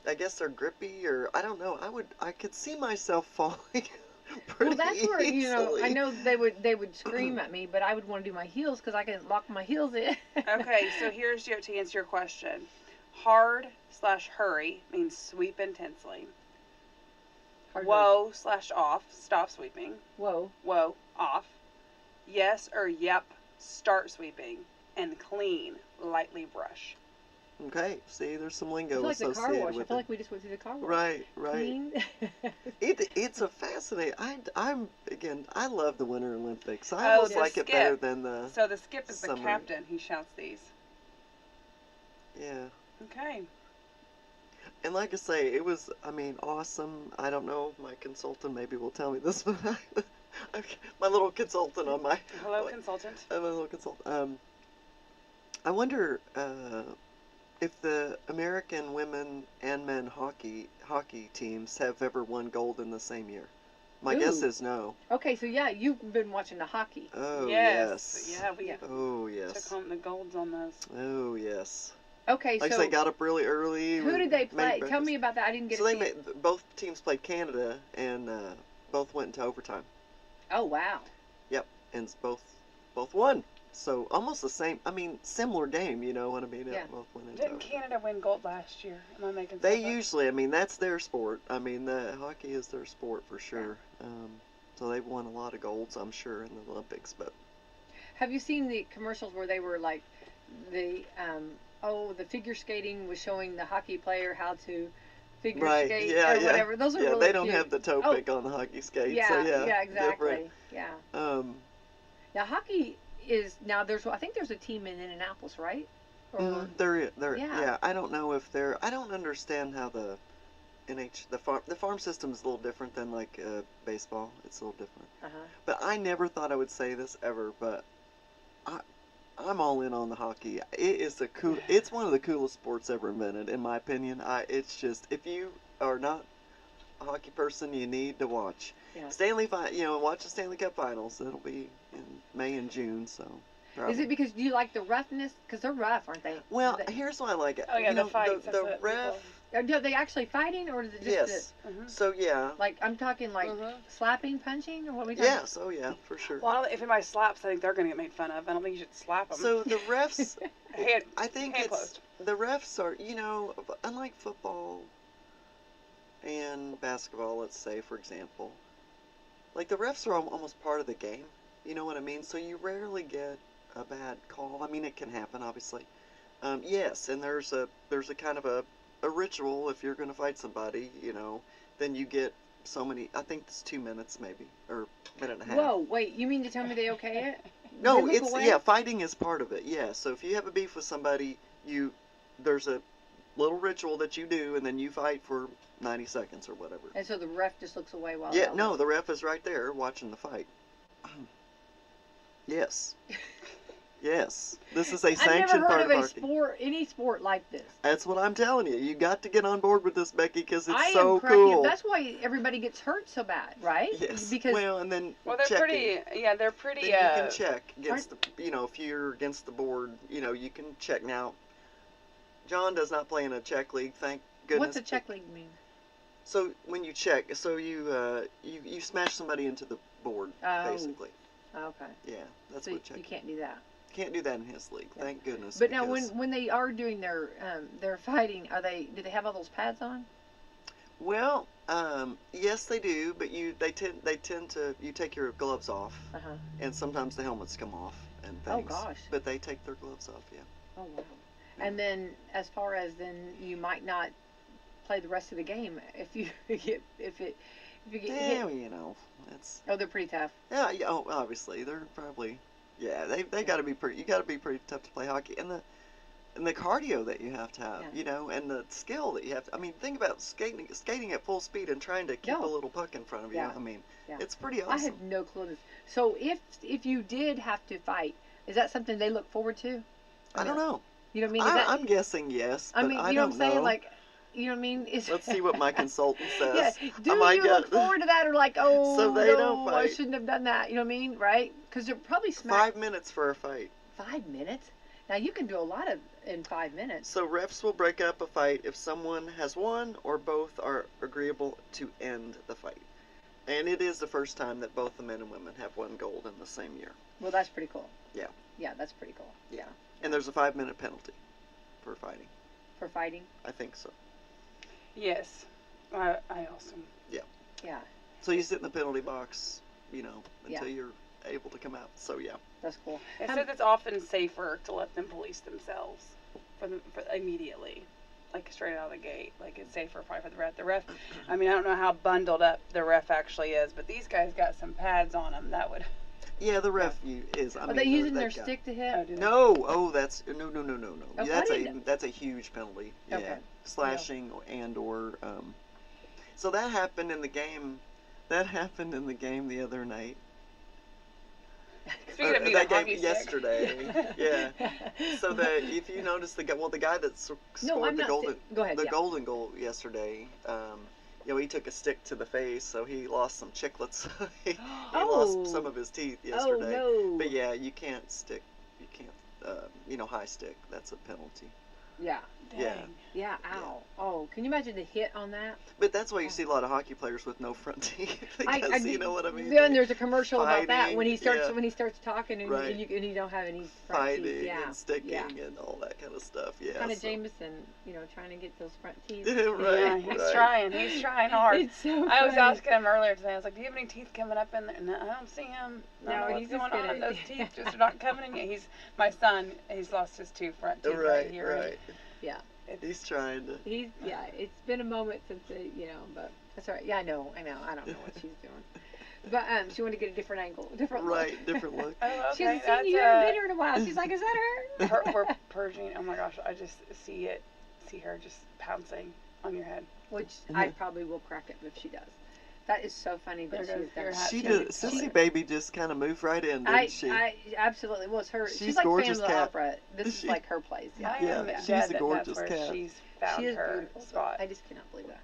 I guess they're grippy, or I don't know. I could see myself falling. Pretty Well, that's where easily. I know they would scream at me, but I would want to do my heels because I can lock my heels in. Okay, so here's to answer your question. Hard/hurry means sweep intensely. Hard Whoa/off, stop sweeping. Whoa. Whoa, off. Yes or yep, start sweeping. And clean, lightly brush. Okay, see, there's some I lingo feel like the car associated wash. I with feel it. like we just went through the car wash. Right. Clean. It's a fascinating. I love the Winter Olympics. I Oh, almost the like it skip. better than the. So the skip is the Summary. captain. He shouts these. Yeah. Okay. And like I say, it was, awesome. I don't know if my consultant maybe will tell me this, but Okay, my little consultant on my. Hello, consultant. I'm a little consultant. I wonder if the American women and men hockey teams have ever won gold in the same year. My guess Ooh. is no. Okay, so yeah, you've been watching the hockey. Oh Yes. yes. Yeah, we Oh took yes. home the golds on those. Oh yes. Okay, Like I so say, got up really early. who did they made play? Tell breakfast. me about that. I didn't get So to they see it. made, both teams played Canada, and both went into overtime. Oh wow. Yep, and both won. So almost the same. I mean, similar game. You know what I mean? Yeah. Both went into Didn't overtime. Canada win gold last year? Am I making They stuff up? usually. I mean, that's their sport. I mean, the hockey is their sport for sure. So they've won a lot of golds, I'm sure, in the Olympics. But Have you seen the commercials where they were like the the figure skating was showing the hockey player how to figure right, skate yeah, or yeah, whatever. Those are yeah. really They don't cute. have the toe Oh. pick on the hockey skate. Yeah, so yeah, exactly. different. Yeah. Yeah. Now hockey is I think there's a team in Indianapolis, right? Or They're Yeah. yeah. I don't know if they're. I don't understand how the the farm system is a little different than like baseball. It's a little different. uh-huh. But I never thought I would say this ever, but I'm all in on the hockey. It is it's one of the coolest sports ever invented, in my opinion. It's just, if you are not a hockey person, you need to watch. Yeah. Watch the Stanley Cup Finals. It'll be in May and June, so. Is it because do you like the roughness? Because they're rough, aren't they? Well, here's why I like it. Oh, yeah, you the know, fights, that's the what ref. Are they actually fighting, or is it just Yes. So yeah. like I'm talking like Mhm. slapping, punching, or what are we talking? Yes. Oh yeah, for sure. Well, if anybody slaps, I think they're going to get made fun of. I don't think you should slap them. So the refs, Hand, I think hand it's closed. the refs are, unlike football and basketball, let's say, for example, like the refs are almost part of the game. You know what I mean? So you rarely get a bad call. I mean, it can happen, obviously. Yes, and there's a kind of a ritual. If you're going to fight somebody, then you get so many. I think it's 2 minutes, maybe, or a minute and a half. Whoa, wait! You mean to tell me they okay it? No, They look away? fighting is part of it. Yeah, so if you have a beef with somebody, there's a little ritual that you do, and then you fight for 90 seconds or whatever. And so the ref just looks away while. Yeah, no, the ref is right there watching the fight. Yes. Yes. This is a I've sanctioned never part heard of of hockey. any sport like this. That's what I'm telling you. You got to get on board with this, Becky, because it's I so am cracking cool. up. That's why everybody gets hurt so bad, right? Yes. Because Well, and then Well, they're checking. pretty. Yeah, they're pretty. Then you can check against the, if you're against the board, you can check. Now, John does not play in a check league, thank goodness. what's a check league mean? So when you check, so you smash somebody into the board, Oh. basically. Okay. Yeah, that's So what check. you can't do that. Can't do that in his league, Yeah. thank goodness. But now, because- when they are doing their fighting, do they have all those pads on? Well, yes, they do, but they tend to you take your gloves off, Uh huh. and sometimes the helmets come off and Oh, things. gosh. But they take their gloves off, yeah. Oh wow. And then, as far as then, you might not play the rest of the game if you get hit. Yeah, it's Oh, they're pretty tough. yeah. Oh, obviously they're probably they got to be pretty. You got to be pretty tough to play hockey, and the cardio that you have to have, and the skill that you have to. I mean, think about skating at full speed and trying to keep Yeah. a little puck in front of you. Yeah. I mean, Yeah. it's pretty I awesome. had no clue. So if you did have to fight, is that something they look forward to? I don't know. You know what I mean? Is that, I'm guessing yes, but I mean, you I know don't what I'm saying? know. Like, you know what I mean? Let's see what my consultant says. Yeah. Do might you get- look forward to that, or like, oh, So they no, don't I fight. shouldn't have done that? You know what I mean? Right? Because they're probably 5 minutes for a fight. 5 minutes. Now you can do a lot in 5 minutes. So refs will break up a fight if someone has won or both are agreeable to end the fight. And it is the first time that both the men and women have won gold in the same year. Well, that's pretty cool. Yeah. Yeah, that's pretty cool. Yeah. And there's a 5-minute penalty for fighting. For fighting. I think so. Yes. I also. Yeah, So you sit in the penalty box, until Yeah. you're able to come out. So yeah. that's cool. It How- says it's often safer to let them police themselves for immediately, like straight out of the gate. Like it's safer probably for the ref. The ref, I mean, I don't know how bundled up the ref actually is, but these guys got some pads on them. That would. Yeah, the ref is. I Are mean, they using their they've got- stick to Oh, hit? do they? No. Oh, that's no. I That's didn't- that's a huge penalty. Yeah. Okay. Slashing and or. So that happened in the game That happened in the game the other night. Speaking of me, that the game hockey stick. yesterday. Yeah. So that if you notice the guy that scored No, I'm the not. golden Go ahead. the Yeah. golden goal yesterday, he took a stick to the face, so he lost some chiclets. he lost some of his teeth yesterday. Oh no. But yeah, you can't, high stick. That's a penalty. Yeah. Yeah. Dang. Yeah. Ow. Oh, can you imagine the hit on that? But that's why you see a lot of hockey players with no front teeth. Because you know what I mean? Then there's a commercial about that when he starts fighting, talking and, Right. and you don't have any front fighting teeth. Yeah. and sticking Yeah. and all that kind of stuff. Yeah. Kind of so- Jameson, trying to get those front teeth. Right. Yeah, he's right. trying. He's trying hard. It's so I was funny. asking him earlier today. I was like, "Do you have any teeth coming up in there?" No, I don't see him. I don't No, know he's what's just going on. gonna- Those teeth just are not coming in yet. My son. He's lost his two front teeth right here. Right. Yeah. He's trying to. It's been a moment since but that's all right. Yeah, I know. I don't know what she's doing. But she wanted to get a different angle, different look. Right, different look. Oh, She okay. hasn't seen you, haven't been here in a while. She's like, is that her? We're purging. Oh my gosh, I just see her just pouncing on your head. Which I probably will crack it if she does. That is so funny that There she goes has your done hat. that. She She- did. Sissy Baby just kind of moved right in, didn't she? I absolutely. Well, it's her. She's She's like gorgeous Phantom of the cat. Opera. This is She- like her place. I Yeah. am Yeah, dead she's that a gorgeous that's where cat. she's found She is her beautiful. spot. I just cannot believe that.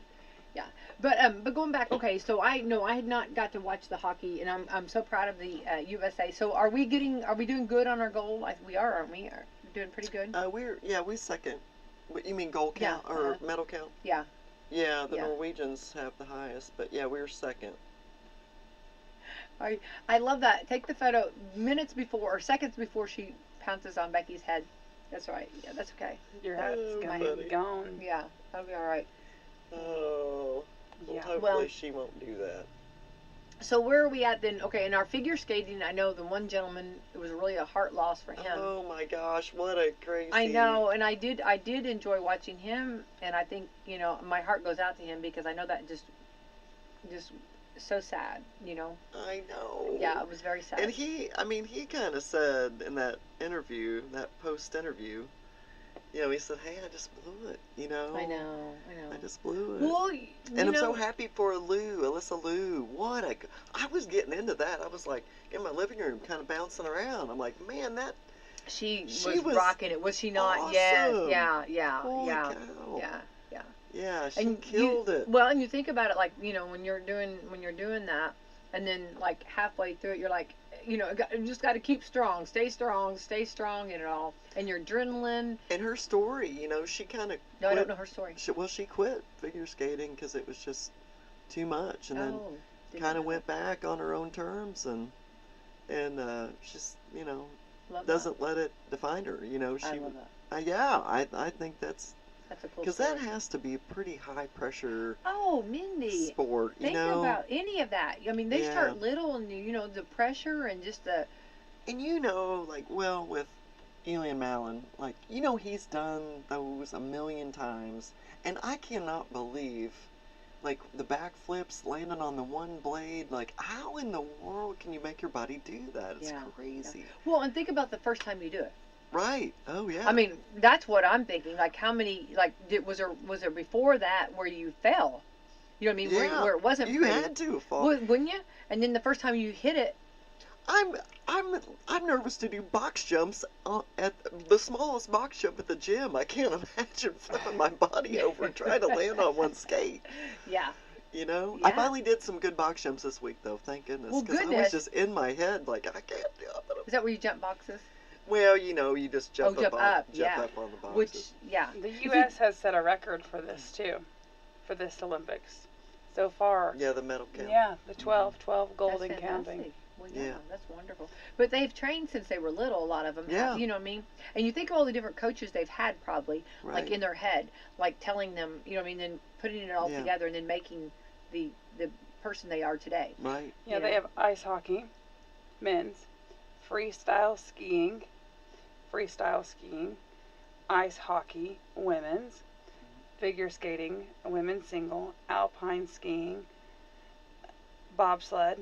Yeah, but going back. Okay, so I had not got to watch the hockey, and I'm so proud of the USA. So are we doing good on our goal? We are, aren't we? Are doing pretty good. We're second. What, you mean goal Yeah, count or medal count? Yeah. Yeah, the Yeah. Norwegians have the highest, but yeah, we're second. I love that. Take the photo minutes before or seconds before she pounces on Becky's head. That's right. Yeah, that's okay. Your hat's Oh, gonna buddy. be gone. Yeah, that'll be all right. Oh. Well, Yeah. hopefully Well- she won't do that. So where are we at then? Okay, in our figure skating, I know the one gentleman, it was really a heart loss for him. Oh my gosh, what a crazy. I know, and I did enjoy watching him, and I think my heart goes out to him because I know that just so sad. I know. Yeah, it was very sad. And he kind of said in that interview, that post interview, he said, "Hey, I just blew it." I know. I just blew it. Well, and I'm so happy for Alyssa Lou. I was getting into that. I was like in my living room, kind of bouncing around. I'm like, man, She She was was rocking it, was she not? Yes, awesome. yeah, holy yeah, cow. yeah. Yeah, she And killed it. Well, and you think about it, like when you're doing that, and then like halfway through it, you're like, you just got to keep strong, stay strong in it all, and your adrenaline. And her story, she kind of. No, I don't know her story. She quit figure skating because it was just too much, and then didn't kind of know went back on her own terms, and just that. Love doesn't let it define her. She. that. I love that. Yeah, I think that's That's a cool because story. that has to be a pretty high pressure Oh, Mindy. sport. Think about any of that. I mean, they Yeah. start little, and the pressure and just the. And with Elian Mallon, he's done those a million times, and I cannot believe, the backflips landing on the one blade. How in the world can you make your body do that? It's Yeah, crazy. Well, and think about the first time you do it. Right. Oh yeah. I mean, that's what I'm thinking. Like, how many? Was there before that where you fell? You know what I mean? yeah. Where it wasn't. You pretty. had to fall. Wouldn't you? And then the first time you hit it. I'm nervous to do box jumps at the smallest box jump at the gym. I can't imagine flipping my body over and trying to land on one skate. Yeah. I Yeah. finally did some good box jumps this week, though. Thank goodness. Well, I was goodness. just in my head, I can't do it. Is that where you jump boxes? Well, you just jump jump up, yeah. up on the boxes. Which, yeah. The U.S. has set a record for this too, for this Olympics, so far. Yeah, the medal count. Yeah, the 12 gold That's and counting. fantastic. Well, Yeah. That's wonderful. But they've trained since they were little. A lot of them. Yeah. You know what I mean? And you think of all the different coaches they've had, probably, Right. in their head, telling them, then putting it all Yeah. together, and then making the person they are today. Right. Yeah, they have ice hockey, men's, freestyle skiing, ice hockey, women's, figure skating, women's single, alpine skiing, bobsled,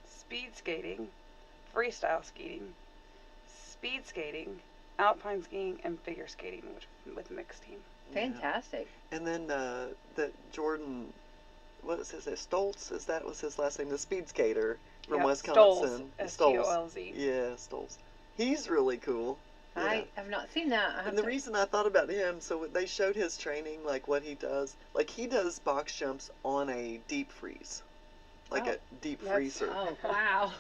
speed skating, freestyle skiing, speed skating, alpine skiing, and figure skating with mixed team. Fantastic. And then that Jordan what is his name? Stoltz? Was his last name? The speed skater from Yeah, Wisconsin. Stolz. Yeah, Stoltz. He's really cool. Yeah. I have not seen that. And the reason I thought about him, so they showed his training, like what he does. Like he does box jumps on a deep freeze. Like a deep freezer. Oh, wow.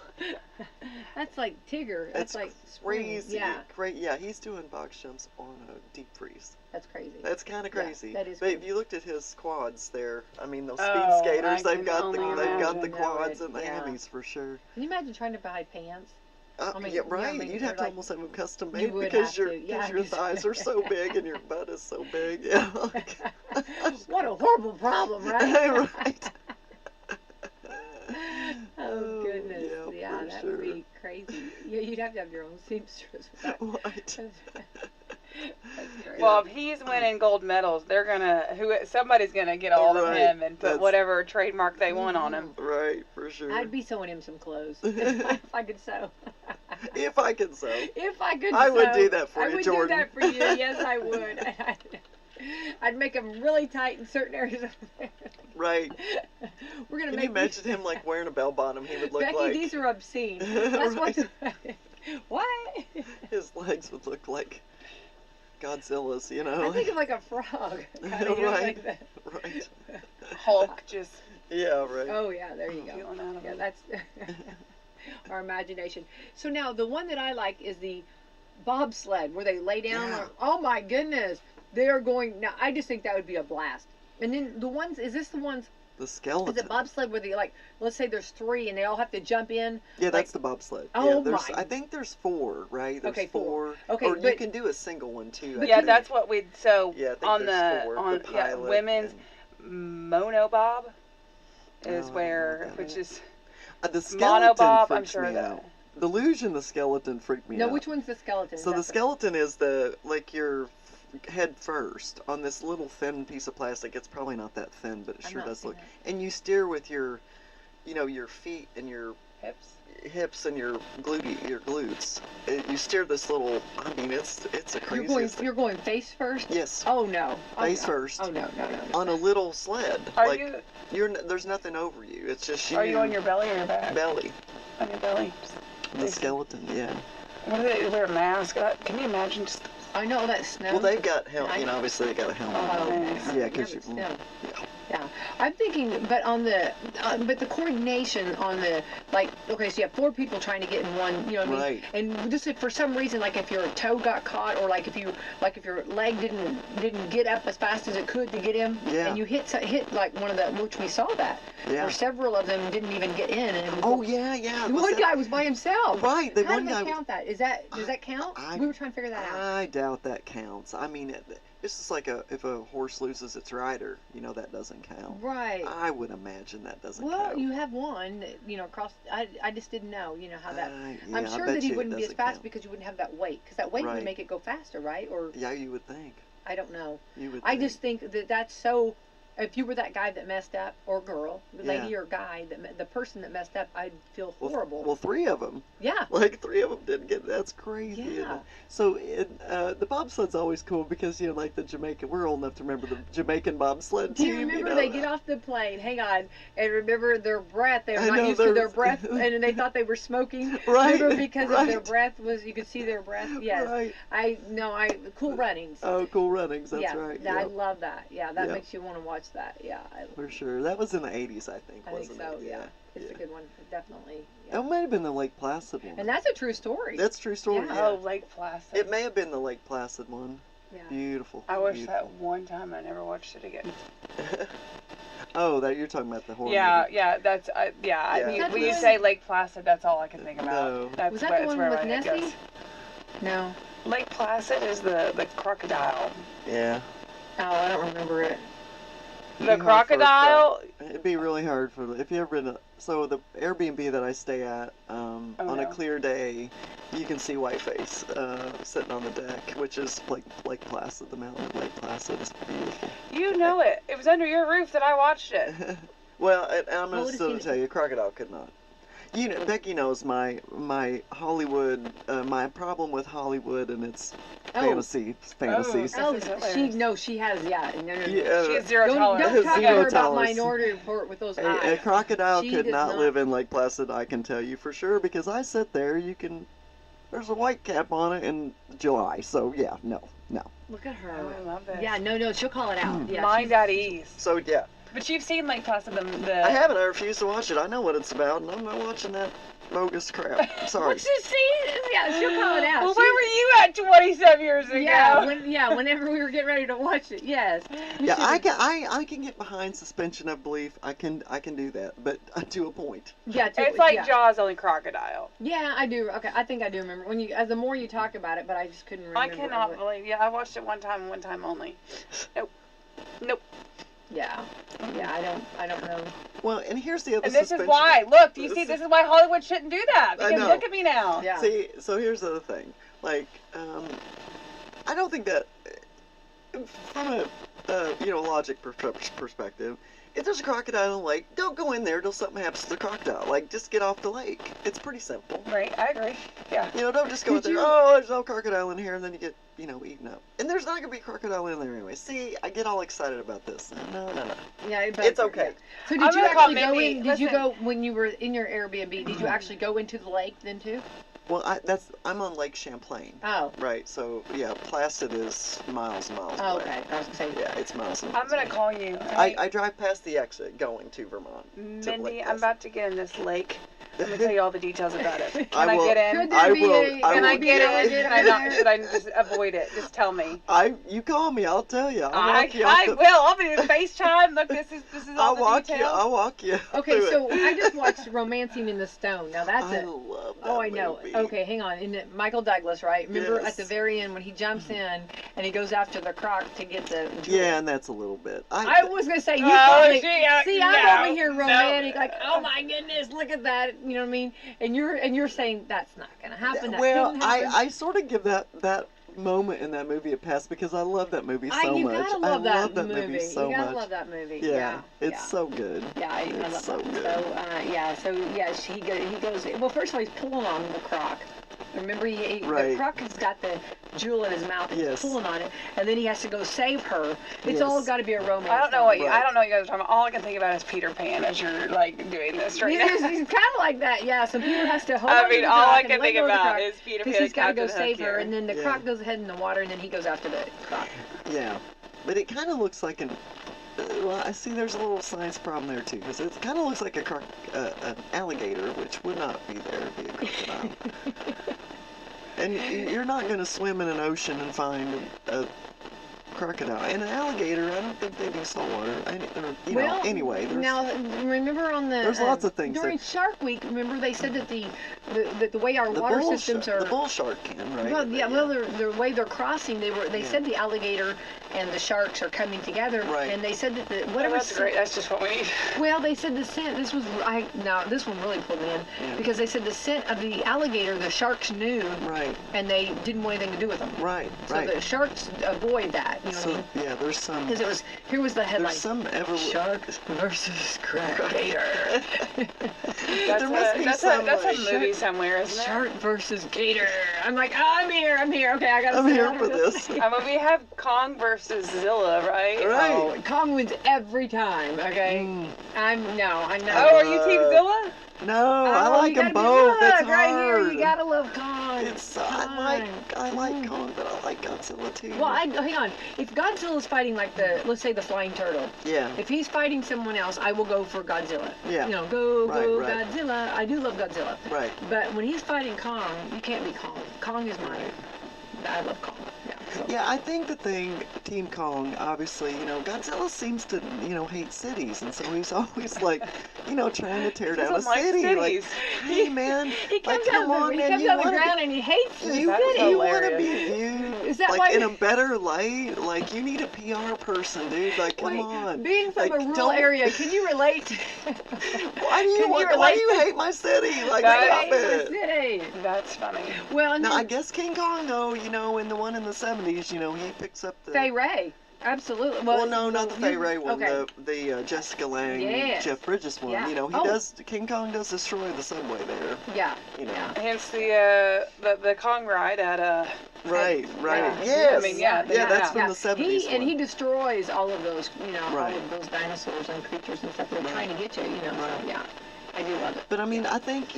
That's like Tigger. That's like crazy. Yeah. Great. Yeah, he's doing box jumps on a deep freeze. That's crazy. That's kind of crazy. Yeah, that is But crazy. if you looked at his quads there, I mean, those speed skaters, they've got the quads and the hammies for sure. Can you imagine trying to buy pants? I mean, yeah, right. I mean, you'd have to like, almost have them custom you made would because have to, yeah, your thighs are so big and your butt is so big. Yeah. What a horrible problem, right? Right. Oh goodness. Yeah, for that sure. would be crazy. Yeah, you'd have to have your own seamstress for that. Right. That's great. Well, if he's winning gold medals, somebody's gonna get all of him and put whatever trademark they want on him. Right, for sure. I'd be sewing him some clothes if I could sew. If I could sew. If I could I sew. would do that for I you, would Jordan. do that for you. Yes, I would. I'd make them really tight in certain areas. Right. We're gonna Can make you imagine him like wearing a bell bottom? He would look Becky, like these are obscene. That's Right. what. His legs would look like Godzilla's, you know? I think of like a frog. Kind of, Right. like that. Right. Hulk just Yeah, right. Oh yeah, there you go. feeling out of Yeah, it. that's our imagination. So now the one that I like is the bobsled where they lay down. Yeah. Oh my goodness, they are going now. I just think that would be a blast. And then the ones, is this the ones? The Is skeleton. it bobsled where they like? Let's say there's 3 and they all have to jump in. Yeah, that's like- the bobsled. Oh, yeah, my. I think there's 4, right? There's Okay, 4. Okay, or you but- can do a single one too. Yeah, think. that's what we'd Yeah, I think on there's 4, the pilot women's and- monobob Oh, I is don't know where what that which is. is The skeleton monobob. I'm freaks sure me that. out. The illusion, the skeleton freaked me No, out. which one's the skeleton? So the That's skeleton is your head first on this little thin piece of plastic. It's probably not that thin, but it I've sure not does seen look. that. And you steer with your feet and your hips. hips and your glutes. You steer this little. I mean, it's a crazy. You're going face first. Yes. Oh no. Oh, Face no. first. Oh no. On a little sled. Are like you there's nothing over you. It's just you. are you on your belly or your back? belly? On your belly. The skeleton. Yeah. What do they wear a mask? Can you imagine just I know that snow. Well, they've got I- obviously they got a helmet. Oh, Nice. Yeah, 'cause but you- still. Yeah, I'm thinking, but but the coordination on the okay, so you have 4 people trying to get in one, you know what I mean? Right. And just for some reason, like if your toe got caught, or if your leg didn't get up as fast as it could to get him, Yeah. and you hit like one of the, which we saw that, Yeah. where several of them didn't even get in, and it was, Oh yeah. the Was one that- guy was by himself. Right. The How one do they guy. count that? Does that count? I- We were trying to figure that out. I doubt that counts. I mean, it's just like if a horse loses its rider, that doesn't count. Right. I would imagine that doesn't Well, count. you have one, across. I just didn't know, how that. Yeah, I'm I sure bet that he you it wouldn't be as doesn't fast count. because you wouldn't have that weight. Because that weight Right. would make it go faster, right? Or Yeah, you would think. I don't know. You would. I just think that that's so. If you were that guy that messed up, or girl, lady Yeah. or guy, the person that messed up, I'd feel horrible. Well, 3 of them. Yeah. Like 3 of them didn't get. That's crazy. isn't Yeah. it? So the bobsled's always cool because like the Jamaican. We're old enough to remember the Jamaican bobsled Do team. you remember they get off the plane? Hang on, and remember their breath. They were I not know, used to their they're- breath, and they thought they were smoking. Right, Remember because of their right. breath was you could see their breath. Yes. Right. Cool runnings. Oh, Cool Runnings. That's yeah, right. I Yep. love that. Yeah, that Yep. makes you want to watch that. Yeah, For sure. That was in the 80s, I think, I think wasn't so. it? Yeah, it's a good one, definitely. That Yeah. might have been the Lake Placid one. And that's a true story. That's a true story. Yeah. Yeah. Oh, Lake Placid. It may have been the Lake Placid one. Yeah. Beautiful. I watched beautiful. that one time. I never watched it again. Oh, that you're talking about the horror Yeah, movie. yeah, that's Yeah. I mean, Was that when the you one- say Lake Placid, that's all I can think about. No. That's Was that where, the one where with my head Nessie? goes. No. Lake Placid is the crocodile. Yeah. Oh, I don't remember it. The It'd be hard for us to- crocodile. It'd be really hard if you ever been. So the Airbnb that I stay at, on a no. clear day, you can see Whiteface sitting on the deck, which is like Lake Placid, the mountain of Lake Placid. It's beautiful. You know it. It was under your roof that I watched it. Well, I'm What going would to still it be? tell you, crocodile could not. You know, Becky knows my Hollywood, my problem with Hollywood and its fantasies. Oh, hilarious. she has, no. Yeah, She has zero Don't tolerance. talk to Zero her about tolerance. Minority Report with those a eyes. crocodile She could does not not. live in Lake Placid. I can tell you for sure because I sit there. There's a white cap on it in July. So yeah, no. Look at her. Oh, I love this. Yeah, no, she'll call it out. Yeah, Mind at ease. So yeah, But you've seen Lake Placid, the I haven't. I refuse to watch it. I know what it's about, and I'm not watching that bogus crap. I'm sorry. What's this scene? Yeah, she'll call it out. Well, where were you at 27 years ago? Yeah, whenever we were getting ready to watch it, yes. Yeah, I can get behind suspension of belief. I can do that, but to a point. Yeah, It's like Jaws, only crocodile. Yeah, I do. Okay, I think I do remember. When you, the more you talk about it, but I just couldn't remember. I cannot believe. Yeah, I watched it one time and one time only. Nope. Yeah, I don't know. Well, and here's the other And this suspension. is why. Look, do you see? This is why Hollywood shouldn't do that. I Because know. look at me now. Yeah. See, so here's the other thing. Like, I don't think that from a logic perspective, if there's a crocodile in the lake, don't go in there till something happens to the crocodile. Like, just get off the lake. It's pretty simple. Right, I agree. Yeah. You know, don't just go in there. you- Oh, there's no crocodile in here, and then you get eaten up. And there's not gonna be a crocodile in there anyway. See, I get all excited about this. No. Yeah, but, It's okay. So I'm did you gonna call actually go Mindy. in? Did you Listen. go when you were in your Airbnb? Did you actually go into the lake then too? Well, I'm on Lake Champlain. Oh. Right. So yeah, Placid is miles and miles Oh, away. okay. I was gonna say. Yeah, it's miles and I'm miles gonna away. call you. I drive past the exit going to Vermont. to Mindy, Lake I'm Placid. about to get in this lake. Let me tell you all the details about it. Can I I, will- get in? Could there I be will- a? I Can will I get in? get Can I not? Should I just avoid it? Just tell me. You call me, I'll tell you. I'll walk you. I will. I'll do FaceTime. Look, this is all I'll walk the you. details. I'll walk you. Okay, through so it. I just watched Romancing in the Stone. Now that's I it. love that Oh, I know. movie. Okay, hang on. And Michael Douglas, right? Remember Yes. at the very end when he jumps in and he goes after the croc to get the jewel? Yeah, and that's a little bit. I was gonna say you Oh, probably see, see. I'm no, over here no. romantic, like, oh my goodness, look at that. You know what I mean? And you're saying that's not gonna happen. That Well, couldn't happen. I sort of give that moment in that movie a pass because I love that movie so you much. gotta love I love that movie so you gotta much. love that movie. Yeah, it's so good. Yeah, I It's love so that. good. He goes. Well, first of all, he's pulling on the croc. Remember, the Right. croc has got the jewel in his mouth. And Yes. he's pulling on it, and then he has to go save her. It's Yes. all got to be a romance. I don't know what you. Right. I don't know what you guys are talking about. All I can think about is Peter Pan as you're like doing this right He's now. kind of like that, yeah. So Peter has to hold I on mean, to the all croc I and can let think go of the about croc, is Peter Pan. because he's got to go Captain save Hook her, here. and then the Yeah. croc goes ahead in the water, and then he goes after the croc. Yeah, but it kind of looks like well, I see there's a little science problem there too, because it kind of looks like an alligator, which would not be there to be a crocodile. And you're not going to swim in an ocean and find a crocodile. And an alligator, I don't think they do saltwater. Anyway. Now remember on the there's lots of things during that- Shark Week. Remember they said that the way our water systems are. The bull shark can, right? Well, yeah. Well, the way they're crossing, they said the alligator and the sharks are coming together, Right. and they said that the Oh, whatever. that's great. That's just what we need. Well, they said the scent. This one really pulled me in Yeah. because they said the scent of the alligator, the sharks knew, Right, and they didn't want anything to do with them. right. So the sharks avoid that. You know what I So mean? yeah, there's some. Because here was the headline. There's some Sharks versus Gator. There must be That's some, a like, movie somewhere, isn't it? Shark versus Gator. I'm like, oh, I'm here. Okay, I gotta. I'm sit here down for and this. I mean, we have Kong versus Zilla, right? Right. Oh, Kong wins every time. Okay. Mm. I know. Oh, are you Team Zilla? No, I Oh, like you them gotta be both. good It's right hard. here. You gotta love Kong. It's I like Kong, but I like Godzilla too. Well, hang on. If Godzilla's fighting like let's say the flying turtle, Yeah. if he's fighting someone else, I will go for Godzilla. Yeah. You know, go Right. Godzilla. I do love Godzilla. Right. But when he's fighting Kong, you can't be Kong. Kong is mine. I love Kong. Yeah. So. Yeah, I think the thing, Team Kong, obviously, Godzilla seems to, hate cities, and so he's always like, trying to tear down a doesn't like city. cities. Like, hey man, He comes like, come on, he man, comes you out of the wanna ground be- and he hates the you, city. so you want to hilarious. be viewed Is that like why- in a better light. Like you need a PR person, dude. Like come Wait, on. Being from Like, a rural don't- area, can you relate? Why do you Can want, you why do relate you to- hate my city? Like That stop Hate it. the city. That's funny. Well, and Now then I guess King Kong though, in the one in the 70s, he picks up the Fay Ray. Absolutely. Well, no, not the Fay Ray one. Okay. The Jessica Lange, Yes. Jeff Bridges one. Yeah. You know, he Oh. does. King Kong does destroy the subway there. Yeah. You know. Yeah. Hence the Kong ride at Right. Yeah. Yes. I mean, yeah, Yeah, that's yeah. from the 70s And one. he destroys all of those, Right. all of those dinosaurs and creatures and stuff that are trying to get you, So, Right. yeah. I do love it. But I mean, I think,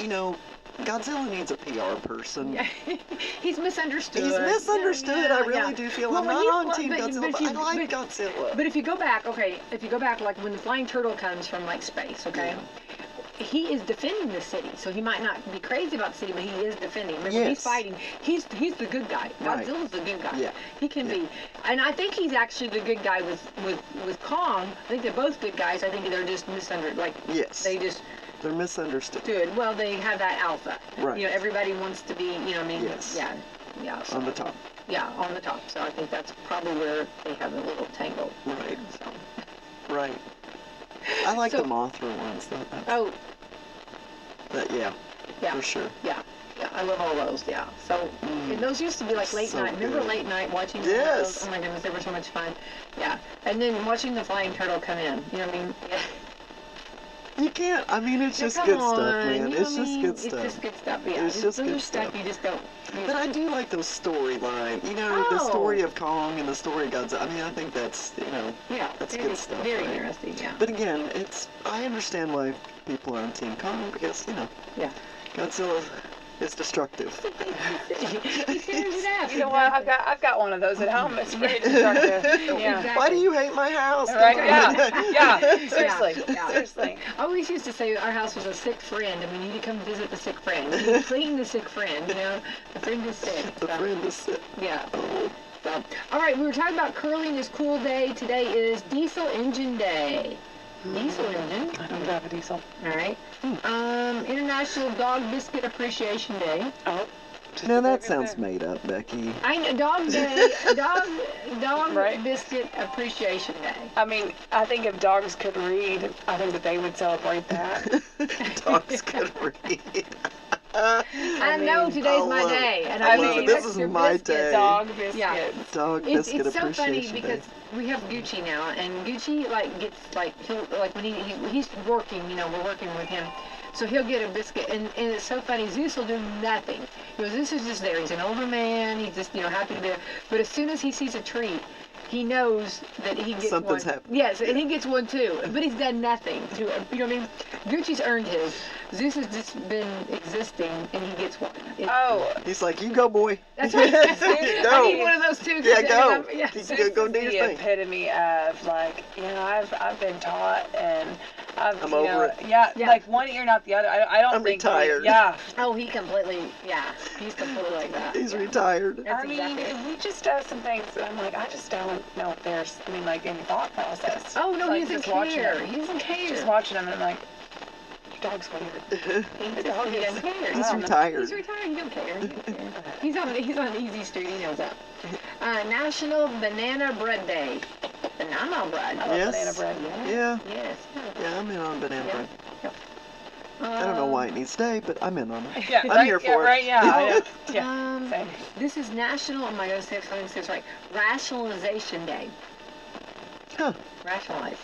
Godzilla needs a PR person. Yeah. He's misunderstood. He's misunderstood. Yeah, I really yeah. do feel Well, I'm when not you- on well, Team but- Godzilla, but but you- I like Godzilla. But if you go back, like when the flying turtle comes from like space, okay? He is defending the city, so he might not be crazy about the city, but he is defending. Remember, he's Yes. fighting. He's the good guy. Right. Godzilla's the good guy. Yeah. He can be, and I think he's actually the good guy with Kong. I think they're both good guys. I think they're just misunderstood. Like Yes. they just They're misunderstood. stood. Well, they have that alpha. Right. Everybody wants to be. Yes. Yeah. So, On the top. yeah, on the top. So I think that's probably where they have a little tangle. Right. So. Right. I like So- the Mothra ones. Oh, Yeah. yeah. For sure. Yeah, I love all those. Yeah. So and those used to be like late So night. Remember good. late night watching all Yes. those? Oh my goodness, they were so much fun. Yeah. And then watching the flying turtle come in. You know what I mean? Yeah. You can't. I mean, it's Now, just come good stuff, on, man. you know It's what I just mean? good stuff. It's just good stuff. Yeah. It's just those good are stuff stuff. you just don't. But I do like those storyline. The Oh. story of Kong and the story of Godzilla. I mean, I think that's, Yeah. that's very, good stuff, Very right? interesting. Yeah. But again, I understand why people are on Team Kong because, Yeah. Godzilla is destructive. He tears it up. You know what? I've got one of those at home. It's pretty destructive. Yeah. Exactly. Why do you hate my house? Right? Come Yeah. on. Yeah. Seriously. Yeah. Seriously. I always used to say our house was a sick friend, and we need to come visit the sick friend. We need to clean the sick friend. The friend is sick. The So, friend is sick. Yeah. So, all right, we were talking about curling is cool day. Today is diesel engine day. Diesel engine. I don't drive a diesel. All right. International Dog Biscuit Appreciation Day. Oh. Now that sounds made up, Becky. I know Dog Day. Dog Right. Biscuit Appreciation Day. I mean, I think if dogs could read, I think that they would celebrate that. Dogs could read. I know today's my love it. day, and I I mean, mean this is my biscuits. day. Dog biscuits. Yeah. Dog It's Biscuit so funny Appreciation because Day. we have Gucci now, and Gucci gets he'll when he's working, we're working with him, so he'll get a biscuit, and it's so funny. Zeus will do nothing. Zeus is just there. He's an older man. He's just happy to be there. But as soon as he sees a treat, he knows that he gets Something's one. happened. Yes, and he gets one too. But he's done nothing to it. You know what I mean? Gucci's earned his. Zeus has just been existing, and he gets one. Oh. He's like, you go, boy. That's right. I Go. need one of those too. 'cause Yeah, I mean, go. yeah. Go do the your thing. epitome of I've been taught and I'm over it. Yeah, Yeah. like one ear, not the other. I don't I'm think. retired. Yeah. Oh, he's completely like that. He's Yeah. retired. That's I mean, exactly it. he just does some things that I'm like, I just don't know if there's, any thought process. Oh no, Like, he doesn't just watching care. him. He doesn't care. Just watching him, and I'm like, your dog's weird. He dog doesn't is- care. He's I don't know. retired. He's retired. He don't care. He don't care. He's on Easy Street. He knows that. National Banana Bread Day. Banana bread. I love Yes. banana bread. Yeah. Yes. Yeah, I'm in on banana Yeah. bread. I don't know why it needs to stay, but I'm in on it. Yeah, I'm right, here yeah, for it. right, yeah, yeah. Same. This is National. Oh my God, say this right. Rationalization Day. Huh. Rationalize.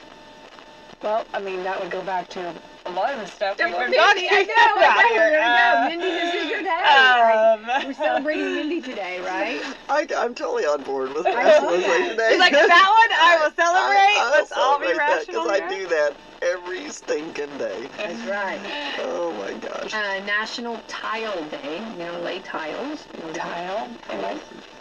Well, I mean, that would go back to a lot of the stuff we've Mindy, been talking I know. about I know. here. We're gonna go. Mindy, this is your day. Right? We're Um, celebrating Mindy today, right? I'm totally on board with I love rationalization that. day. He's like, that one I will celebrate. I'll Let's all be celebrate that rational. because I here." do that every stinking day. That's right. Oh my gosh. National Tile Day. Lay tiles. Tile. And like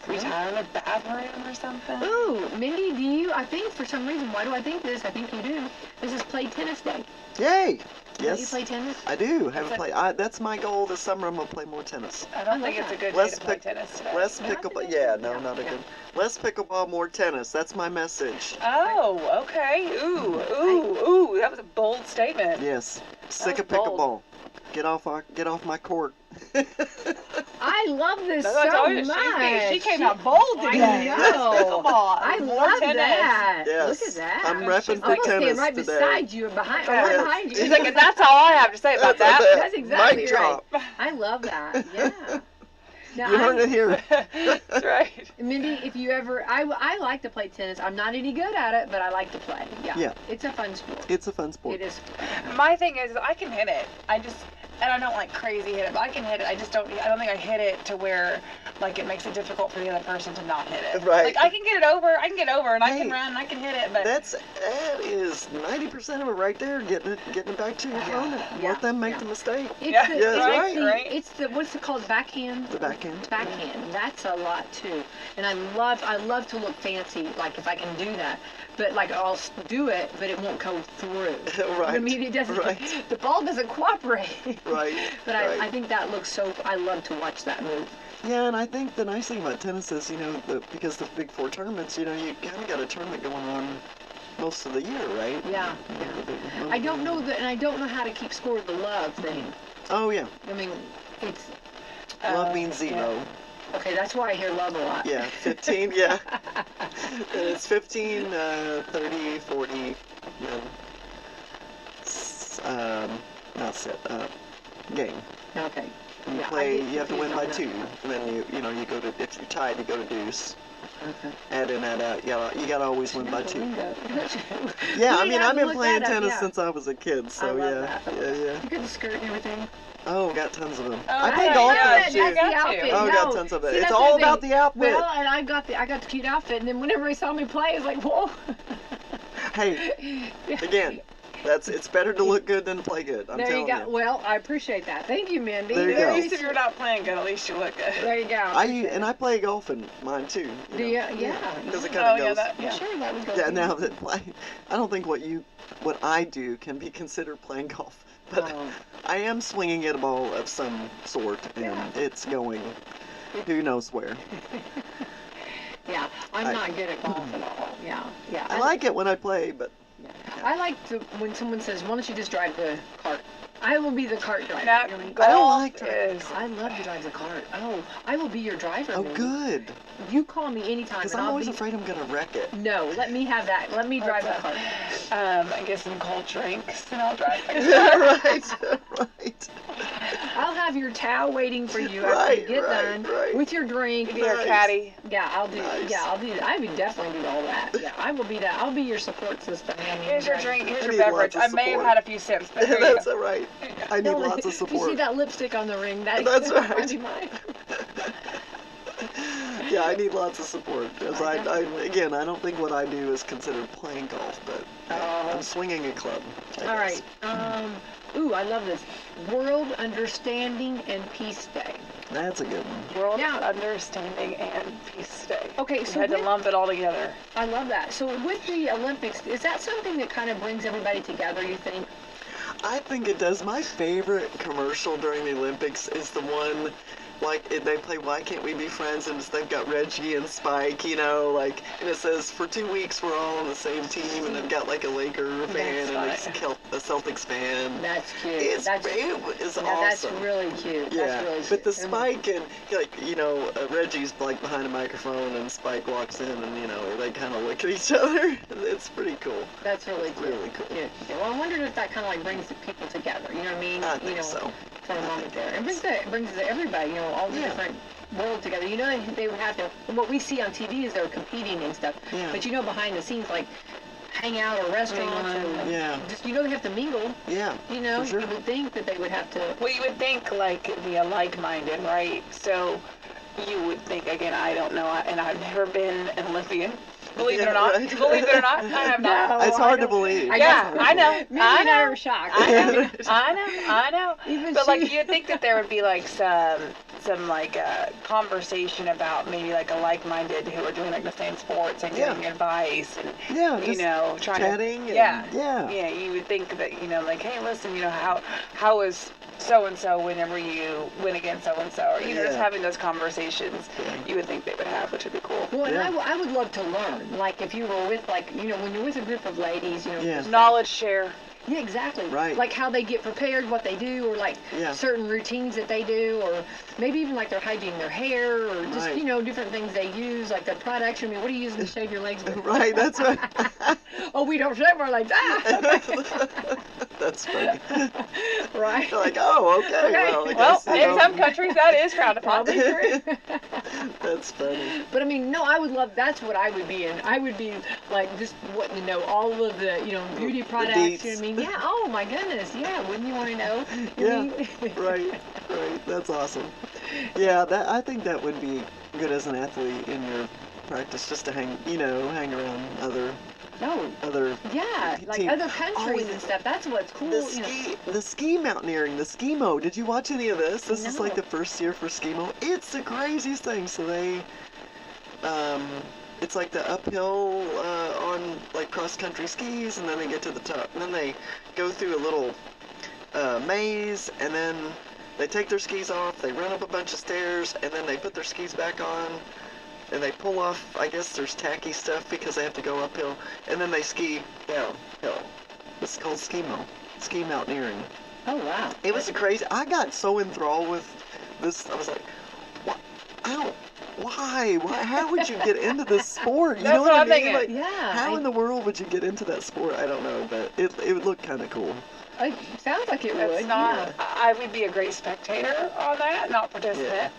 retire in a bathroom or something. Ooh, Mindy, I think for some reason, why do I think this? I think you do. This is Play Tennis Day. Yay. Do you Yes. play tennis? I do. Haven't It's played. That's my goal this summer. I'm gonna play more tennis. I don't I think love it's a that. good Less day to play pick- tennis today. Less Yeah, pickleball. Yeah, no, not a yeah. good. Less pickleball, more tennis. That's my message. Oh, okay. Ooh, that was a bold statement. Yes. Sick was of bold. pickleball. Get off my court. I love this That's what I so told you. much. She came out bold I today. know. Less pickleball. I more love tennis. that. Yes. Look at that. I'm repping I'm for almost standing tennis right today. beside you and behind, Yeah. right behind you. He's like, that's all I have to say about that. That's exactly Mic right. drop. I love that. Yeah. Now, You heard it here. That's right. Mindy, if you ever, I like to play tennis. I'm not any good at it, but I like to play. Yeah. Yeah. It's a fun sport. It's a fun sport. It is. My thing is, I can hit it. And I don't like crazy hit it, but I can hit it. I don't think I hit it to where, like, it makes it difficult for the other person to not hit it. Right. Like, I can get it over, and I Hey, can run, and I can hit it, but. that is 90% of it right there. Getting it back to your opponent. Yeah. Let them make Yeah. the mistake. It's Yeah. the, Yeah, that's it's right. the, Right. It's the, what's it called? Backhand? The backhand. Backhand. That's a lot too. And I love to look fancy, like if I can do that. But like I'll do it, but it won't go through. Right. I mean, it doesn't. Right. The ball doesn't cooperate. Right. But right. I think that looks so. I love to watch that move. Yeah, and I think the nice thing about tennis is, because the Big Four tournaments, you kind of got a tournament going on most of the year, right? Yeah. I don't know and I don't know how to keep score of the love thing. Oh, yeah. I mean, it's Love means 0. yeah. okay. That's why I hear love a lot. Yeah, 15, yeah. And it's 15, 30, 40, not set, game. Okay. You Yeah, I play, get you have to win by confused 2, on and then you go to, if you're tied, you go to deuce. Okay. Add in, add out. You gotta always win by 2. Lingo. Yeah, I We mean, have I've to been look playing that up, tennis yeah. since I was a kid, so I love yeah. that. Yeah. You got the skirt and everything. Oh, got tons of them. Oh, I I play know, golf yeah, now, that's too. the outfit. Oh, No. got tons of it. See, It's that's all the about thing. the outfit. Well, and I got the cute outfit, and then whenever he saw me play, it's like, whoa. Hey, again, it's better to look good than to play good. I'm There you telling go. Well, I appreciate that. Thank you, Mindy. There you At go. least if you're not playing good, at least you look good. There you go. I play golf in mine too. Do you? Yeah. Because it Oh, kind of yeah, goes. that, Yeah, yeah. sure, that would go. Yeah, through. now that I don't think what I do can be considered playing golf, but Oh. I am swinging at a ball of some sort, and Yeah. it's going who knows where. Yeah, I'm not good at golf at all. Yeah. I like it when I play, but I like to when someone says, "Why don't you just drive the cart?" I will be the cart driver. Now, You know what I mean? I don't golf like driving is. I love to drive the cart. Oh, I will be your driver. oh, Mindy. good. You call me anytime. Because and I'm I'll always be... afraid I'm gonna wreck it. No, let me have that. Let me drive the cart. I get some cold drinks and I'll drive. right. I'll have your towel waiting for you after Right, you get right, done right. with your drink. Be our Nice. caddy. Yeah, I'll do. Nice. Yeah, I'll do. I would definitely do all that. Yeah, I will be that. I'll be your support system. Here's your drink. Here's I your need beverage. lots I of may have support. had a few sips, but there you That's go. all right. I need lots of You see support. that lipstick on the ring? That's That'd right. be mine. Yeah, I need lots of support. Because I don't think what I do is considered playing golf, but I'm swinging a club. I All guess. right. Ooh, I love this. World Understanding and Peace Day. That's a good one. World Yeah. Understanding and Peace Day. Okay, We so had to with- lump it all together. I love that. So with the Olympics, is that something that kind of brings everybody together, you think? I think it does. My favorite commercial during the Olympics is the one, like, they play Why Can't We Be Friends, and they've got Reggie and Spike, and it says, for 2 weeks we're all on the same team, and they've got, like, a Laker fan and a Celtics fan. That's cute. It is yeah, awesome. that's really cute. Yeah, That's really cute. but the Spike and, Reggie's, like, behind a microphone, and Spike walks in, and, they kind of look at each other. It's pretty cool. That's really cute. Really cool. Yeah. Well, I wondered if that kind of like brings the people together. You know what I mean? I think so. For a moment there. It brings everybody, all the Yeah. different world together. They would have to. What we see on TV is they're competing and stuff. Yeah. But behind the scenes, like hang out or restaurants or Yeah. just they have to mingle. Yeah. For sure. You would think that they would have to. Well, you would think like the like-minded, right? So you would think, again, I don't know, and I've never been an Olympian. Believe it or not. Right. Believe it or not, I have not. No. It's I hard to don't- believe. Yeah, I know. Maybe I they know. were shocked. I know. Even But like she- you'd think that there would be like some like conversation about maybe like a like-minded who are doing like the same sports and Yeah. giving advice and Yeah, just trying chatting. to Yeah. yeah, you would think that like, hey, listen, how is so and so whenever you win against so and so, or just Yeah. having those conversations, Yeah. you would think they would have, which would be cool. Well, and Yeah. I would love to learn. Like if you were with when you're with a group of ladies, Yeah. Knowledge share. Yeah, exactly. Right. Like how they get prepared, what they do, or like Yeah. certain routines that they do, or maybe even like they're hygiene their hair, or just, Right. you know, different things they use, like their products. I mean, what are you using to shave your legs with? Right, that's right. Oh, we don't shave our legs. Ah, okay. That's funny. Right. You're like, oh, okay. Okay. Well, I Well, guess, you in know, some countries that is frowned upon. Probably true. That's funny. But I mean, no, I would love. That's what I would be in. I would be like just wanting to know all of the, you know, beauty products. You know what I mean? Yeah. Oh my goodness. Yeah. Wouldn't you want to know? You Yeah. mean? Right. That's awesome. Yeah, I think that would be good as an athlete in your practice, just to hang around No. other Yeah, like team. other countries Oh, and stuff. That's what's cool. the ski mountaineering, the skimo. Did you watch any of this? This is like No. the first year for skimo. It's the craziest thing. So they, it's like the uphill on like cross country skis, and then they get to the top, and then they go through a little maze, and then they take their skis off. They run up a bunch of stairs, and then they put their skis back on. And they pull off, I guess there's tacky stuff because they have to go uphill, and then they ski downhill. It's called skimo, ski mountaineering. Oh wow. It was crazy. I got so enthralled with this. I was like, what? Why? How would you get into this sport? You That's know what what I I'm mean? thinking. Like, Yeah. how in the world would you get into that sport? I don't know, but it would look kind of cool. It sounds like it It's would. not. I would be a great spectator on that, not participant.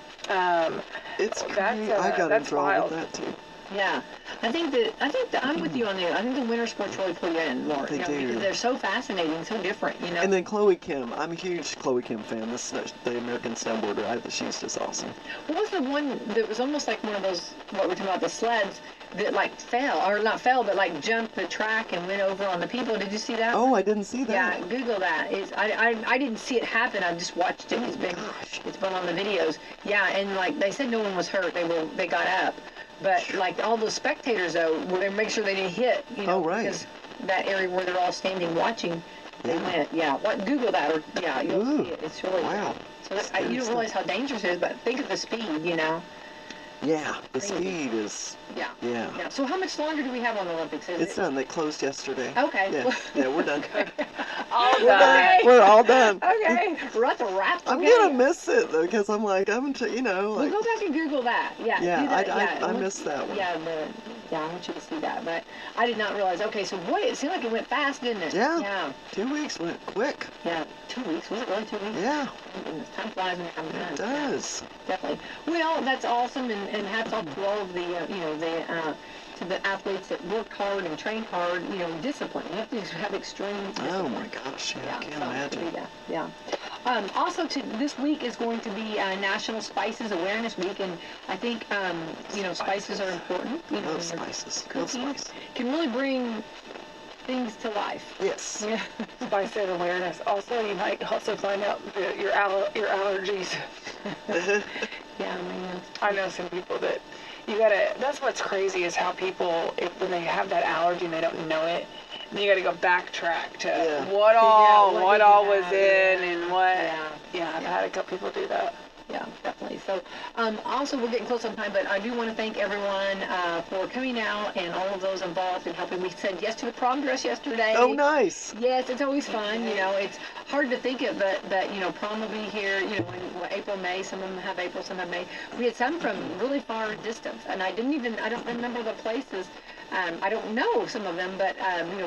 It's That's, crazy. I got that's enthralled wild. with that too. Yeah, I think that I'm with you on there. I think the winter sports really pull you in more. They you know, do. because they're so fascinating, so different. You know. And then Chloe Kim. I'm a huge Chloe Kim fan. This is the American snowboarder. She's just awesome. What was the one that was almost like one of those, what we're talking about, the sleds that like fell, or not fell, but like jumped the track and went over on the people? Did you see that? Oh, I didn't see that. Yeah, Google that. I didn't see it happen. I just watched it. It's been on the videos. Yeah, and like they said, no one was hurt. They got up, but like all the spectators though, they make sure they didn't hit. You know, Oh, right. because that area where they're all standing watching, they Yeah. went. Yeah, Google that, or yeah, you'll Ooh, see it. It's really wow. So you don't realize how dangerous it is, but think of the speed. You know. Yeah, the Crazy. speed is. Yeah. Yeah. Yeah. So how much longer do we have on the Olympics? It's done. They closed yesterday. Okay. Yeah, we're done. All We're done. done. We're all done. Okay. We're at the wrap. I'm Okay. gonna miss it though, because I'm like, Well, go back and Google that. Yeah. Yeah, do that. I missed that one. Yeah, I want you to see that. But I did not realize. Okay, so boy, it seemed like it went fast, didn't it? Yeah. Yeah. 2 weeks went quick. Yeah. 2 weeks. Was it really 2 weeks? Yeah, Goodness, time flies when you're having fun. it does. Definitely. Well, that's awesome, and hats off to all of the, to the athletes that work hard and train hard. You know, discipline. You have to have extreme discipline. Oh my gosh, yeah, I can't imagine. Yeah. Also, this week is going to be National Spices Awareness Week, and I think spices are important. You know, Love when spices. you're Love cooking, spice. can really bring things to life. Yes. Yeah. Spice and awareness. Also, you might also find out your allergies. Yeah, I mean, I know some people that you gotta. That's what's crazy is how people, when they have that allergy and they don't know it, then you gotta go backtrack to Yeah. what all what did you was have, in yeah. and what. Yeah. Yeah, I've had a couple people do that. Yeah, definitely. So, also, we're getting close on time, but I do want to thank everyone for coming out and all of those involved in helping. We said yes to the prom dress yesterday. Oh, nice. Yes, it's always fun. You know, it's hard to think of, but that, prom will be here, in April, May. Some of them have April, some have May. We had some from really far distance, and I don't remember the places. I don't know some of them, but,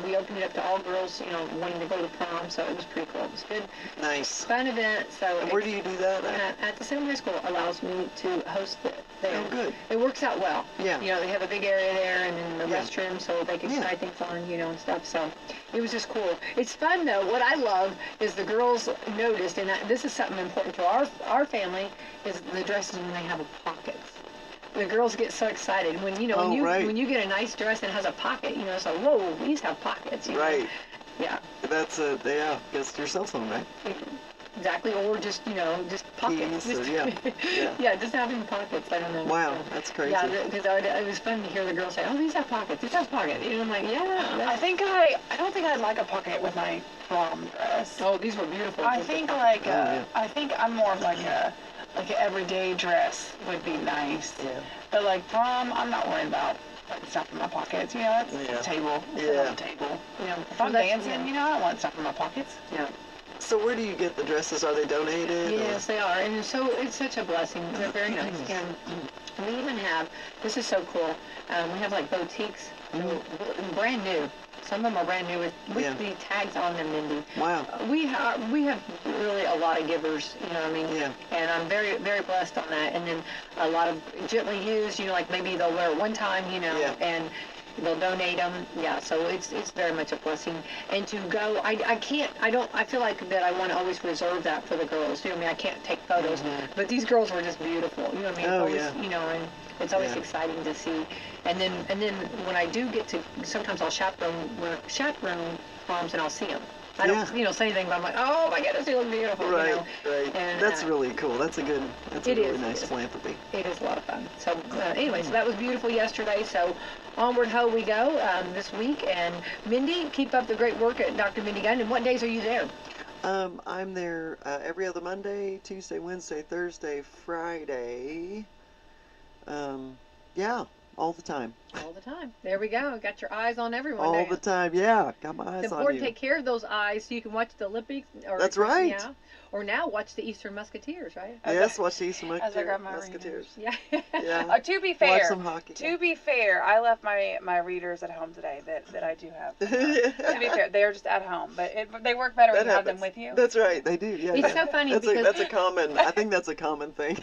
we opened it up to all girls, wanting to go to prom, so it was pretty cool. It was good, Nice. fun event. So And where do you do that at? at the Salem High School allows me to host it there. Oh, good. It works out well. Yeah. They have a big area there and then the Yeah. restroom so they can Yeah. try things on, and stuff. So it was just cool. It's fun though. What I love is the girls noticed, and this is something important to our family, is the dresses when they have pockets. The girls get so excited when right. when you get a nice dress that has a pocket. It's like, whoa, these have pockets. Right. Yeah. That's it's your cell phone, right? Exactly, or just pockets. Keys, or, yeah. Yeah, just having pockets. I don't know. Wow, that's crazy. Yeah, because it was fun to hear the girls say, "Oh, these have pockets. This has pockets." I'm like, "Yeah." I don't think I'd like a pocket with my prom dress. Oh, these were beautiful. I think I think I'm more of like an everyday dress would be nice. Yeah. But like prom, I'm not worried about putting stuff in my pockets. You know, it's Yeah. a table. It's Yeah. another table. You know, if I'm that's- dancing, yeah. you know, I don't want stuff in my pockets. Yeah. So where do you get the dresses? Are they donated? or- Yes, they are, and so it's such a blessing. They're very nice, and we even have. This is so cool. We have like boutiques, brand new. Some of them are brand new with Yeah. the tags on them, Mindy. Wow. We have really a lot of givers, you know what I mean? Yeah. And I'm very, very blessed on that. And then a lot of gently used, you know, like maybe they'll wear it one time, you know, Yeah. and they'll donate them. Yeah, so it's very much a blessing. And to go, I feel like that I want to always reserve that for the girls. You know what I mean? I can't take photos, but these girls were just beautiful. You know what I mean? Oh, It's always, yeah. You know, and it's always Yeah. exciting to see. And then when I do get to, sometimes I'll chaperone moms and I'll see them. I don't, Yeah. you know, say anything, but I'm like, oh my goodness, they look beautiful. Right, You know? right. And, That's really cool. That's a it really is, nice it is. philanthropy. It is a lot of fun. So anyway, so that was beautiful yesterday. So onward ho we go this week. And Mindy, keep up the great work at Dr. Mindy Gunn. And what days are you there? I'm there every other Monday, Tuesday, Wednesday, Thursday, Friday. Yeah, all the time. All the time. There we go. Got your eyes on everyone. All don't the you? time, yeah. Got my eyes It's on important you. to take care of those eyes so you can watch the Olympics. Or, That's right. Yeah. Or now watch the Eastern Musketeers, right? Yes, watch the Eastern As I grab my Musketeers. Yeah. Yeah. To be Watch fair, some hockey. to be fair, I left my readers at home today that I do have. To be fair, they're just at home, but they work better when That you have them happens. with you. That's right, they do. Yeah. It's yeah. so funny That's because that's a common. I think that's a common thing.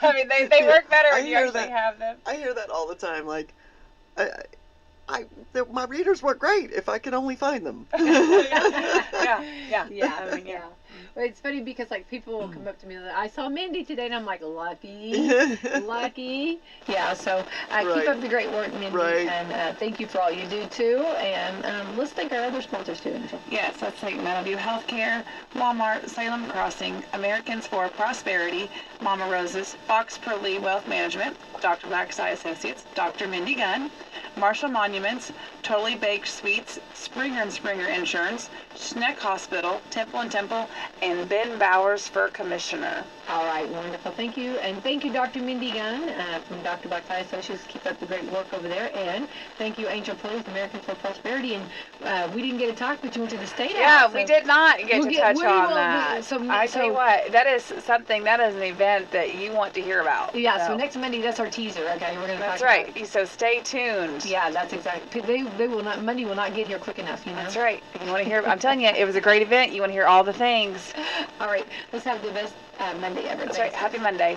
I mean, they work better I when you hear actually that. have them. I hear that all the time. Like, my readers work great if I can only find them. Yeah. Yeah, I mean, yeah. But it's funny because like people will come up to me and I saw Mindy today and I'm like, lucky. Yeah, so Right. keep up the great work, Mindy. Right. And thank you for all you do too. And let's thank our other sponsors too. Angel. Yes, let's take Meadowview Healthcare, Walmart, Salem Crossing, Americans for Prosperity, Mama Roses, Fox Perley Wealth Management, Dr. Blackside Associates, Dr. Mindy Gunn, Marshall Monuments, Totally Baked Sweets, Springer and Springer Insurance, Schneck Hospital, Temple and Temple, and Ben Bowers for Commissioner. All right, wonderful. Thank you. And thank you, Dr. Mindy Gunn from Dr. Blackside Associates. Keep up the great work over there. And thank you, Angel Perley with Americans for Prosperity. And we didn't get to talk, but you went to the State Yeah, House. we so did not get we'll to touch we on will- that. I tell you so- what, that is an event that you want to hear about. Yeah, so next Monday, that's our teaser, okay? We're going to That's talk about right. So stay tuned. Yeah, that's exactly. They will not. Monday will not get here quick enough, you know. That's right. You want to hear? I'm telling you, it was a great event. You want to hear all the things. All right, let's have the best Monday ever. That's right. Happy Monday.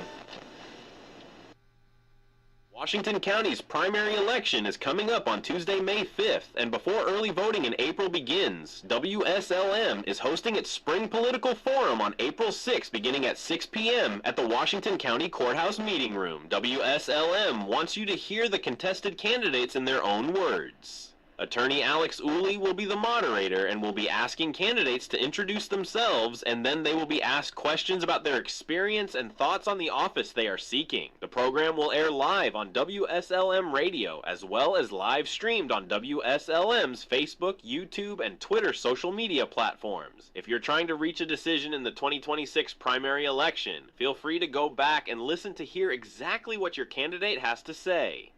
Washington County's primary election is coming up on Tuesday, May 5th, and before early voting in April begins, WSLM is hosting its Spring Political Forum on April 6th beginning at 6 p.m. at the Washington County Courthouse Meeting Room. WSLM wants you to hear the contested candidates in their own words. Attorney Alex Uli will be the moderator and will be asking candidates to introduce themselves, and then they will be asked questions about their experience and thoughts on the office they are seeking. The program will air live on WSLM Radio, as well as live streamed on WSLM's Facebook, YouTube, and Twitter social media platforms. If you're trying to reach a decision in the 2026 primary election, feel free to go back and listen to hear exactly what your candidate has to say.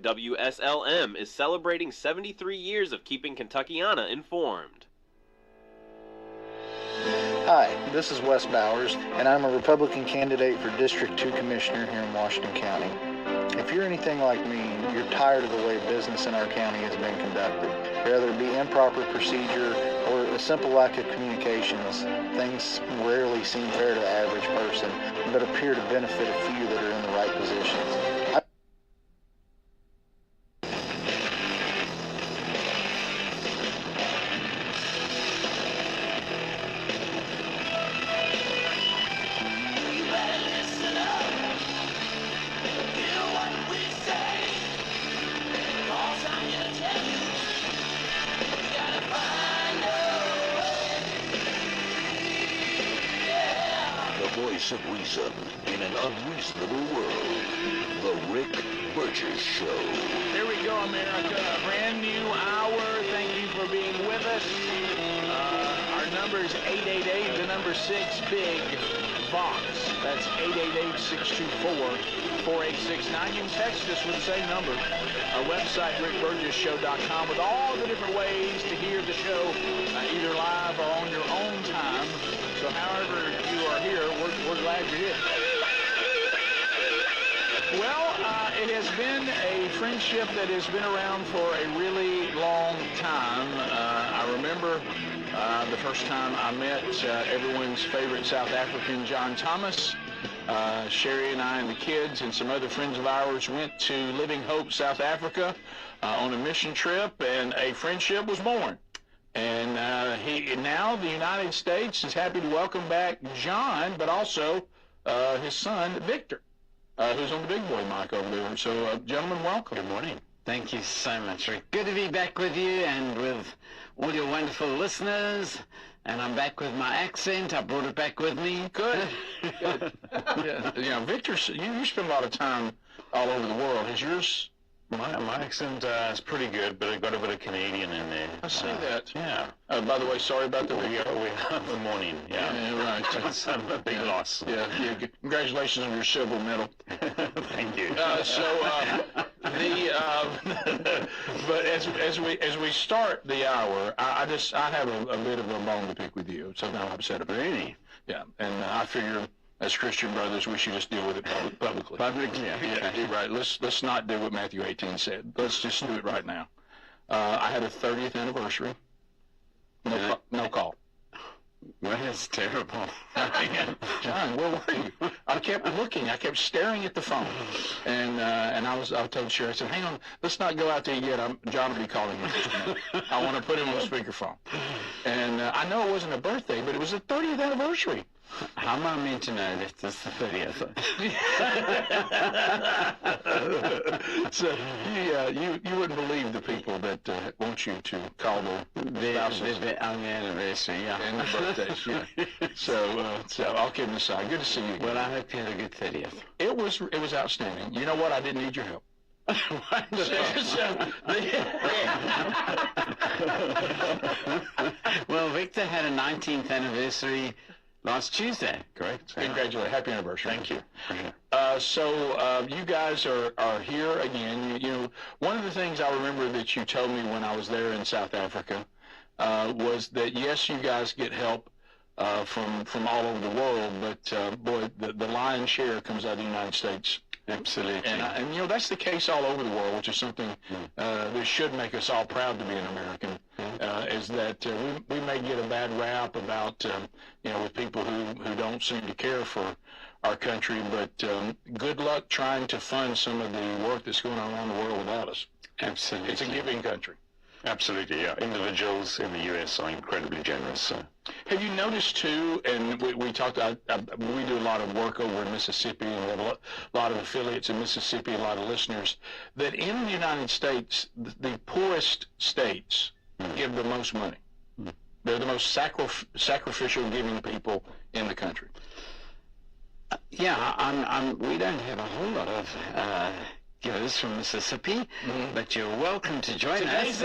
WSLM is celebrating 73 years of keeping Kentuckiana informed. Hi, this is Wes Bowers, and I'm a Republican candidate for District 2 Commissioner here in Washington County. If you're anything like me, you're tired of the way business in our county has been conducted. Whether it be improper procedure or a simple lack of communications, things rarely seem fair to the average person, but appear to benefit a few that are in the right positions. The voice of reason in an unreasonable world. The Rick Burgess Show. Here we go, America. A brand new hour. Thank you for being with us. Our number is 888, the number 6, big Vox. That's 888-624-4869. You can text us with the same number. Our website, rickburgesshow.com, with all the different ways to hear the show, either live or on your own time. So however you are here, we're glad you're here. Well, it has been a friendship that has been around for a really long time. I remember the first time I met everyone's favorite South African, John Thomas. Sherry and I and the kids and some other friends of ours went to Living Hope, South Africa on a mission trip, and a friendship was born. And now the United States is happy to welcome back John, but also his son, Victor, who's on the big boy mic over there. So, gentlemen, welcome. Good morning. Thank you so much, Rick. Good to be back with you and with all your wonderful listeners. And I'm back with my accent. I brought it back with me. Good. Good. Yeah. You know, Victor, you spend a lot of time all over the world. Is yours? My accent is pretty good, but I got a bit of Canadian in there. I see that. Yeah. By the way, sorry about the We have the morning. Yeah. right. It's a big loss. Yeah. Congratulations on your silver medal. Thank you. But as we start the hour, I have a bit of a bone to pick with you. Something I'm upset about. Really? Yeah. And I figure, as Christian brothers, we should just deal with it publicly. Publicly, yeah. Yeah, right. Let's not do what Matthew 18 said. Let's just do it right now. I had a 30th anniversary. No call. Well, that's terrible. John, where were you? I kept looking. I kept staring at the phone, and I told Sherry, I said, "Hang on, let's not go out there yet. John will be calling me in just a minute. I want to put him on speakerphone." And I know it wasn't a birthday, but it was the 30th anniversary. How am I meant to know that it's the 30th? So you wouldn't believe the people that want you to call their spouses on the anniversary, yeah. and their birthdays. Yeah. So all kidding aside, good to see you. Well, I hope you had a good 30th. It was outstanding. You know what? I didn't need your help. Well, Victor had a 19th anniversary last Tuesday. Correct. Congratulations. Happy anniversary. Thank you. So you guys are here again. You know, one of the things I remember that you told me when I was there in South Africa was that, yes, you guys get help from all over the world, but boy, the lion's share comes out of the United States. Absolutely. And you know, that's the case all over the world, which is something that should make us all proud to be an American, is that we may get a bad rap about, with people who don't seem to care for our country, but good luck trying to fund some of the work that's going on around the world without us. Absolutely. It's a giving country. Absolutely, yeah. Individuals in the U.S. are incredibly generous. So. Have you noticed, too, and we talked, we do a lot of work over in Mississippi, and we have a lot of affiliates in Mississippi, a lot of listeners, that in the United States, the poorest states give the most money. They're the most sacrificial giving people in the country. Yeah, we don't have a whole lot of givers from Mississippi, but you're welcome to join us.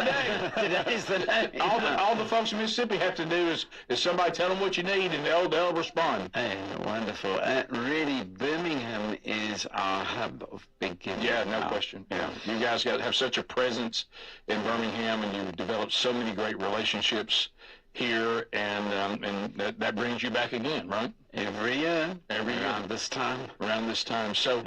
Today's the day. All the folks in Mississippi have to do is somebody tell them what you need, and they'll respond. Hey, wonderful. Really, Birmingham is our hub of big giving. Yeah, no question. Yeah, you guys have such a presence in Birmingham, and you've developed so many great relationships here, and that brings you back again, right? Every year. Around this time. So,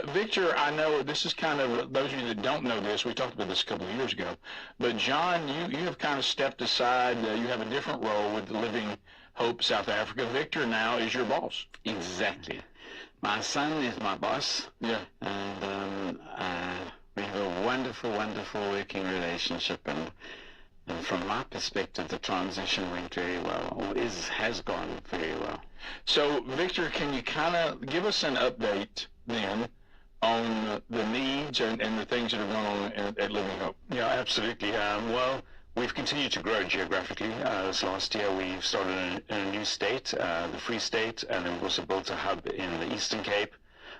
Victor, I know this is kind of, those of you that don't know this, we talked about this a couple of years ago, but John, you have kind of stepped aside. You have a different role with Living Hope South Africa. Victor now is your boss. Exactly. My son is my boss. Yeah. And we have a wonderful, wonderful working relationship, and from my perspective, the transition went very well, or has gone very well. So, Victor, can you kind of give us an update then on the needs and the things that are going on at Living Hope? Yeah, absolutely. Well, we've continued to grow geographically. This last year, we've started in a new state, the Free State, and then we've also built a hub in the Eastern Cape.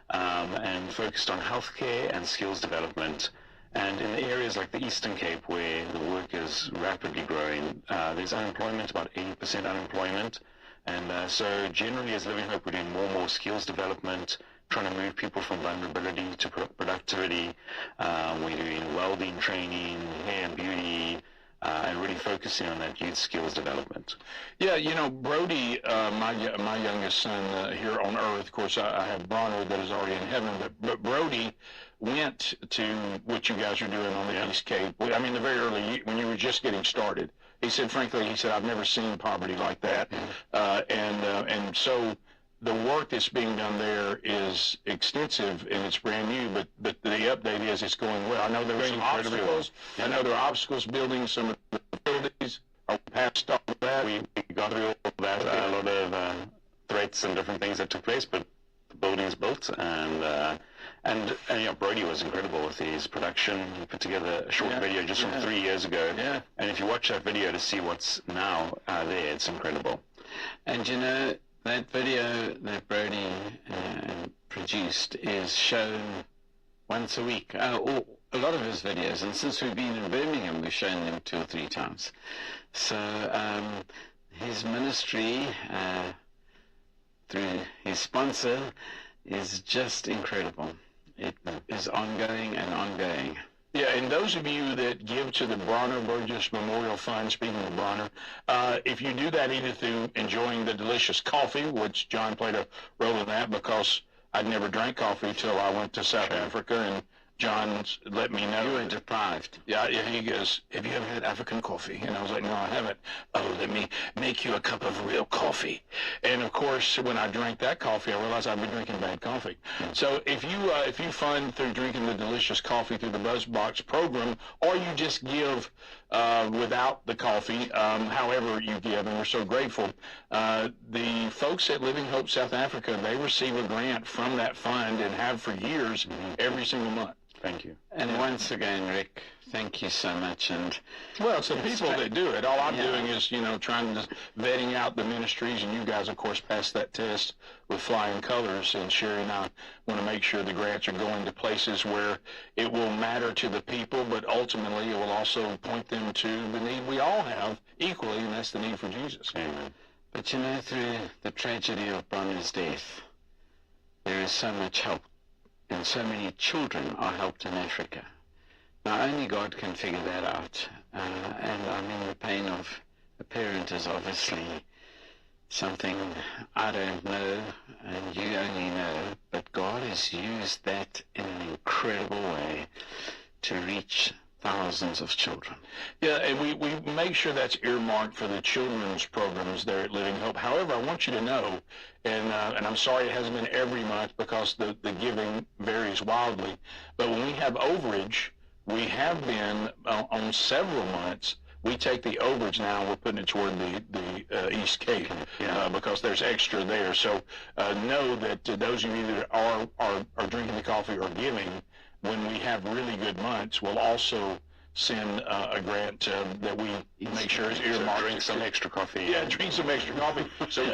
and focused on healthcare and skills development. And in the areas like the Eastern Cape, where the work is rapidly growing, there's unemployment, about 80% unemployment. And so generally as Living Hope, we're doing more and more skills development, trying to move people from vulnerability to productivity. We're doing well-being training, hair and beauty, and really focusing on that youth skills development. Yeah, you know, Brody, my youngest son here on earth, of course, I have Bronner that is already in heaven, but Brody went to what you guys are doing on the East Cape. I mean, the very early, when you were just getting started. He said, frankly, I've never seen poverty like that. And so the work that's being done there is extensive and it's brand new, but the update is it's going well. I know there were some obstacles. I know there are obstacles building some of the facilities. Are we past all of that? We got through all of that, a lot of threats and different things that took place, but the building's built, and you know, Brody was incredible with his production. He put together a short video just from 3 years ago. Yeah. And if you watch that video to see what's now there, it's incredible. And you know, that video that Brody produced is shown once a week. A lot of his videos, and since we've been in Birmingham, we've shown them 2 or 3 times. So his ministry, through his sponsor, is just incredible. It is ongoing and ongoing. Yeah, and those of you that give to the Bronner Burgess Memorial Fund, speaking of Bronner, if you do that either through enjoying the delicious coffee, which John played a role in that because I'd never drank coffee till I went to South Africa, and John let me know. You were deprived. Yeah, he goes, have you ever had African coffee? And I was like, no, I haven't. Oh, let me make you a cup of real coffee. And, of course, when I drank that coffee, I realized I've been drinking bad coffee. So if you fund through drinking the delicious coffee through the BuzzBox program, or you just give without the coffee, however you give, and we're so grateful, the folks at Living Hope South Africa, they receive a grant from that fund and have for years every single month. Thank you. And once again, Rick, thank you so much. And well, it's the people that do it. All I'm doing is, trying to vetting out the ministries, and you guys, of course, passed that test with flying colors. And Sherry and I want to make sure the grants are going to places where it will matter to the people, but ultimately it will also point them to the need we all have equally, and that's the need for Jesus. Amen. But through the tragedy of Bronner's death, there is so much help. And so many children are helped in Africa. Now, only God can figure that out. And I mean, the pain of a parent is obviously something I don't know, and you only know. But God has used that in an incredible way to reach thousands of children. Yeah, and we make sure that's earmarked for the children's programs there at Living Hope. However, I want you to know, and I'm sorry it hasn't been every month because the giving varies wildly, but when we have overage, we have been on several months. We take the overage now, we're putting it toward the East Cape because there's extra there. So know that those of you that are drinking the coffee or giving, when we have really good months, we'll also send a grant that we make sure is earmarked. So drink some extra coffee. Yeah, drink some extra coffee. So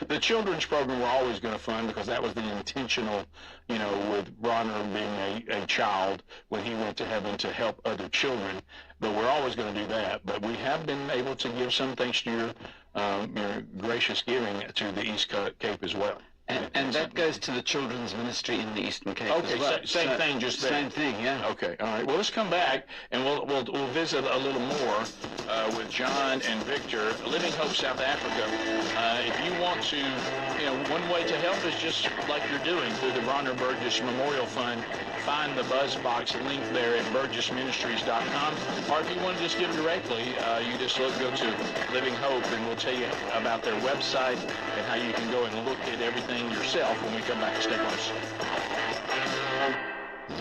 the children's program we're always going to fund because that was the intentional, with Bronner being a child when he went to heaven to help other children. But we're always going to do that. But we have been able to give some thanks to your gracious giving to the East Cape as well. And that goes to the children's ministry in the Eastern Cape as well. Same thing, just there. Same thing, yeah. Okay, all right. Well, let's come back, and we'll visit a little more with John and Victor, Living Hope South Africa. If you want to, one way to help is just like you're doing through the Bronner Burgess Memorial Fund. Find the BuzzBox link there at burgessministries.com. Or if you want to just give directly, you just go to Living Hope, and we'll tell you about their website and how you can go and look at everything yourself when we come back. Stay close.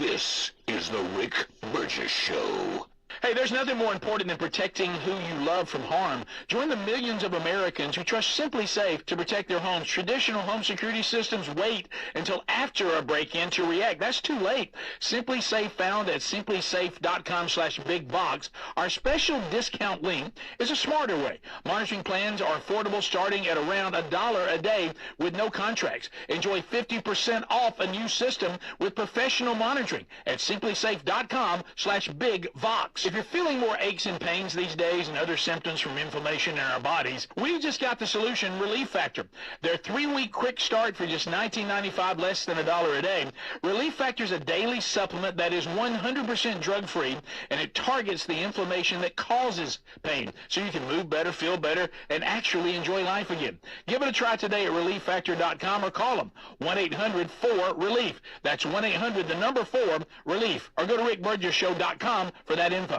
This is the Rick Burgess Show. Hey, there's nothing more important than protecting who you love from harm. Join the millions of Americans who trust Simply Safe to protect their homes. Traditional home security systems wait until after a break-in to react. That's too late. Simply Safe, found at simplysafe.com/bigbox. Our special discount link is a smarter way. Monitoring plans are affordable, starting at around $1 a day with no contracts. Enjoy 50% off a new system with professional monitoring at simplysafe.com/bigbox. If you're feeling more aches and pains these days and other symptoms from inflammation in our bodies, we just got the solution, Relief Factor. Their 3-week quick start for just $19.95, less than $1 a day. Relief Factor is a daily supplement that is 100% drug-free, and it targets the inflammation that causes pain, so you can move better, feel better, and actually enjoy life again. Give it a try today at ReliefFactor.com or call them 1-800-4-RELIEF. That's 1-800-4-RELIEF, or go to RickBurgersShow.com for that info.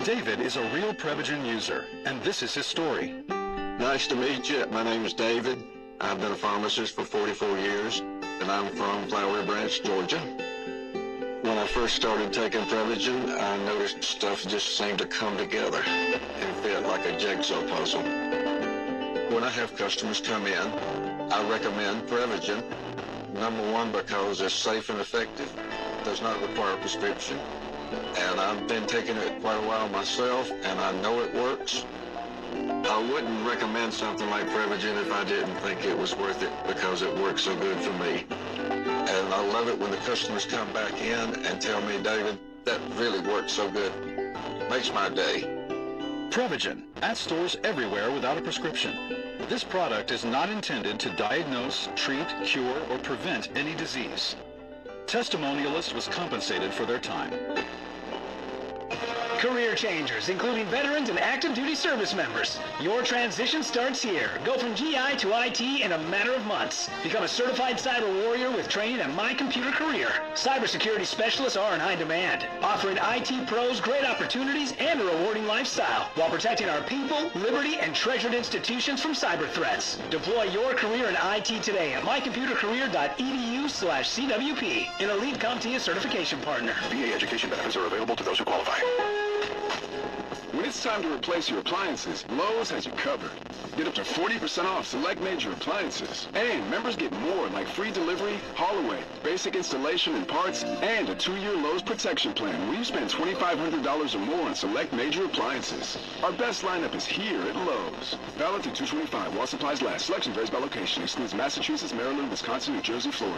David is a real Prevagen user, and this is his story. Nice to meet you. My name is David. I've been a pharmacist for 44 years, and I'm from Flowery Branch, Georgia. When I first started taking Prevagen, I noticed stuff just seemed to come together and fit like a jigsaw puzzle. When I have customers come in, I recommend Prevagen. Number one, because it's safe and effective, does not require a prescription. And I've been taking it quite a while myself, and I know it works. I wouldn't recommend something like Prevagen if I didn't think it was worth it, because it works so good for me. And I love it when the customers come back in and tell me, David, that really works so good. Makes my day. Prevagen, at stores everywhere without a prescription. This product is not intended to diagnose, treat, cure, or prevent any disease. Testimonialist was compensated for their time. Career changers, including veterans and active duty service members. Your transition starts here. Go from GI to IT in a matter of months. Become a certified cyber warrior with training at My Computer Career. Cybersecurity specialists are in high demand, offering IT pros great opportunities and a rewarding lifestyle while protecting our people, liberty, and treasured institutions from cyber threats. Deploy your career in IT today at mycomputercareer.edu/CWP, an elite CompTIA certification partner. VA education benefits are available to those who qualify. When it's time to replace your appliances, Lowe's has you covered. Get up to 40% off select major appliances. And members get more, like free delivery, haul away, basic installation and parts, and a 2-year Lowe's protection plan where you spend $2,500 or more on select major appliances. Our best lineup is here at Lowe's. Valid through 2/25 while supplies last. Selection varies by location. Excludes Massachusetts, Maryland, Wisconsin, New Jersey, Florida.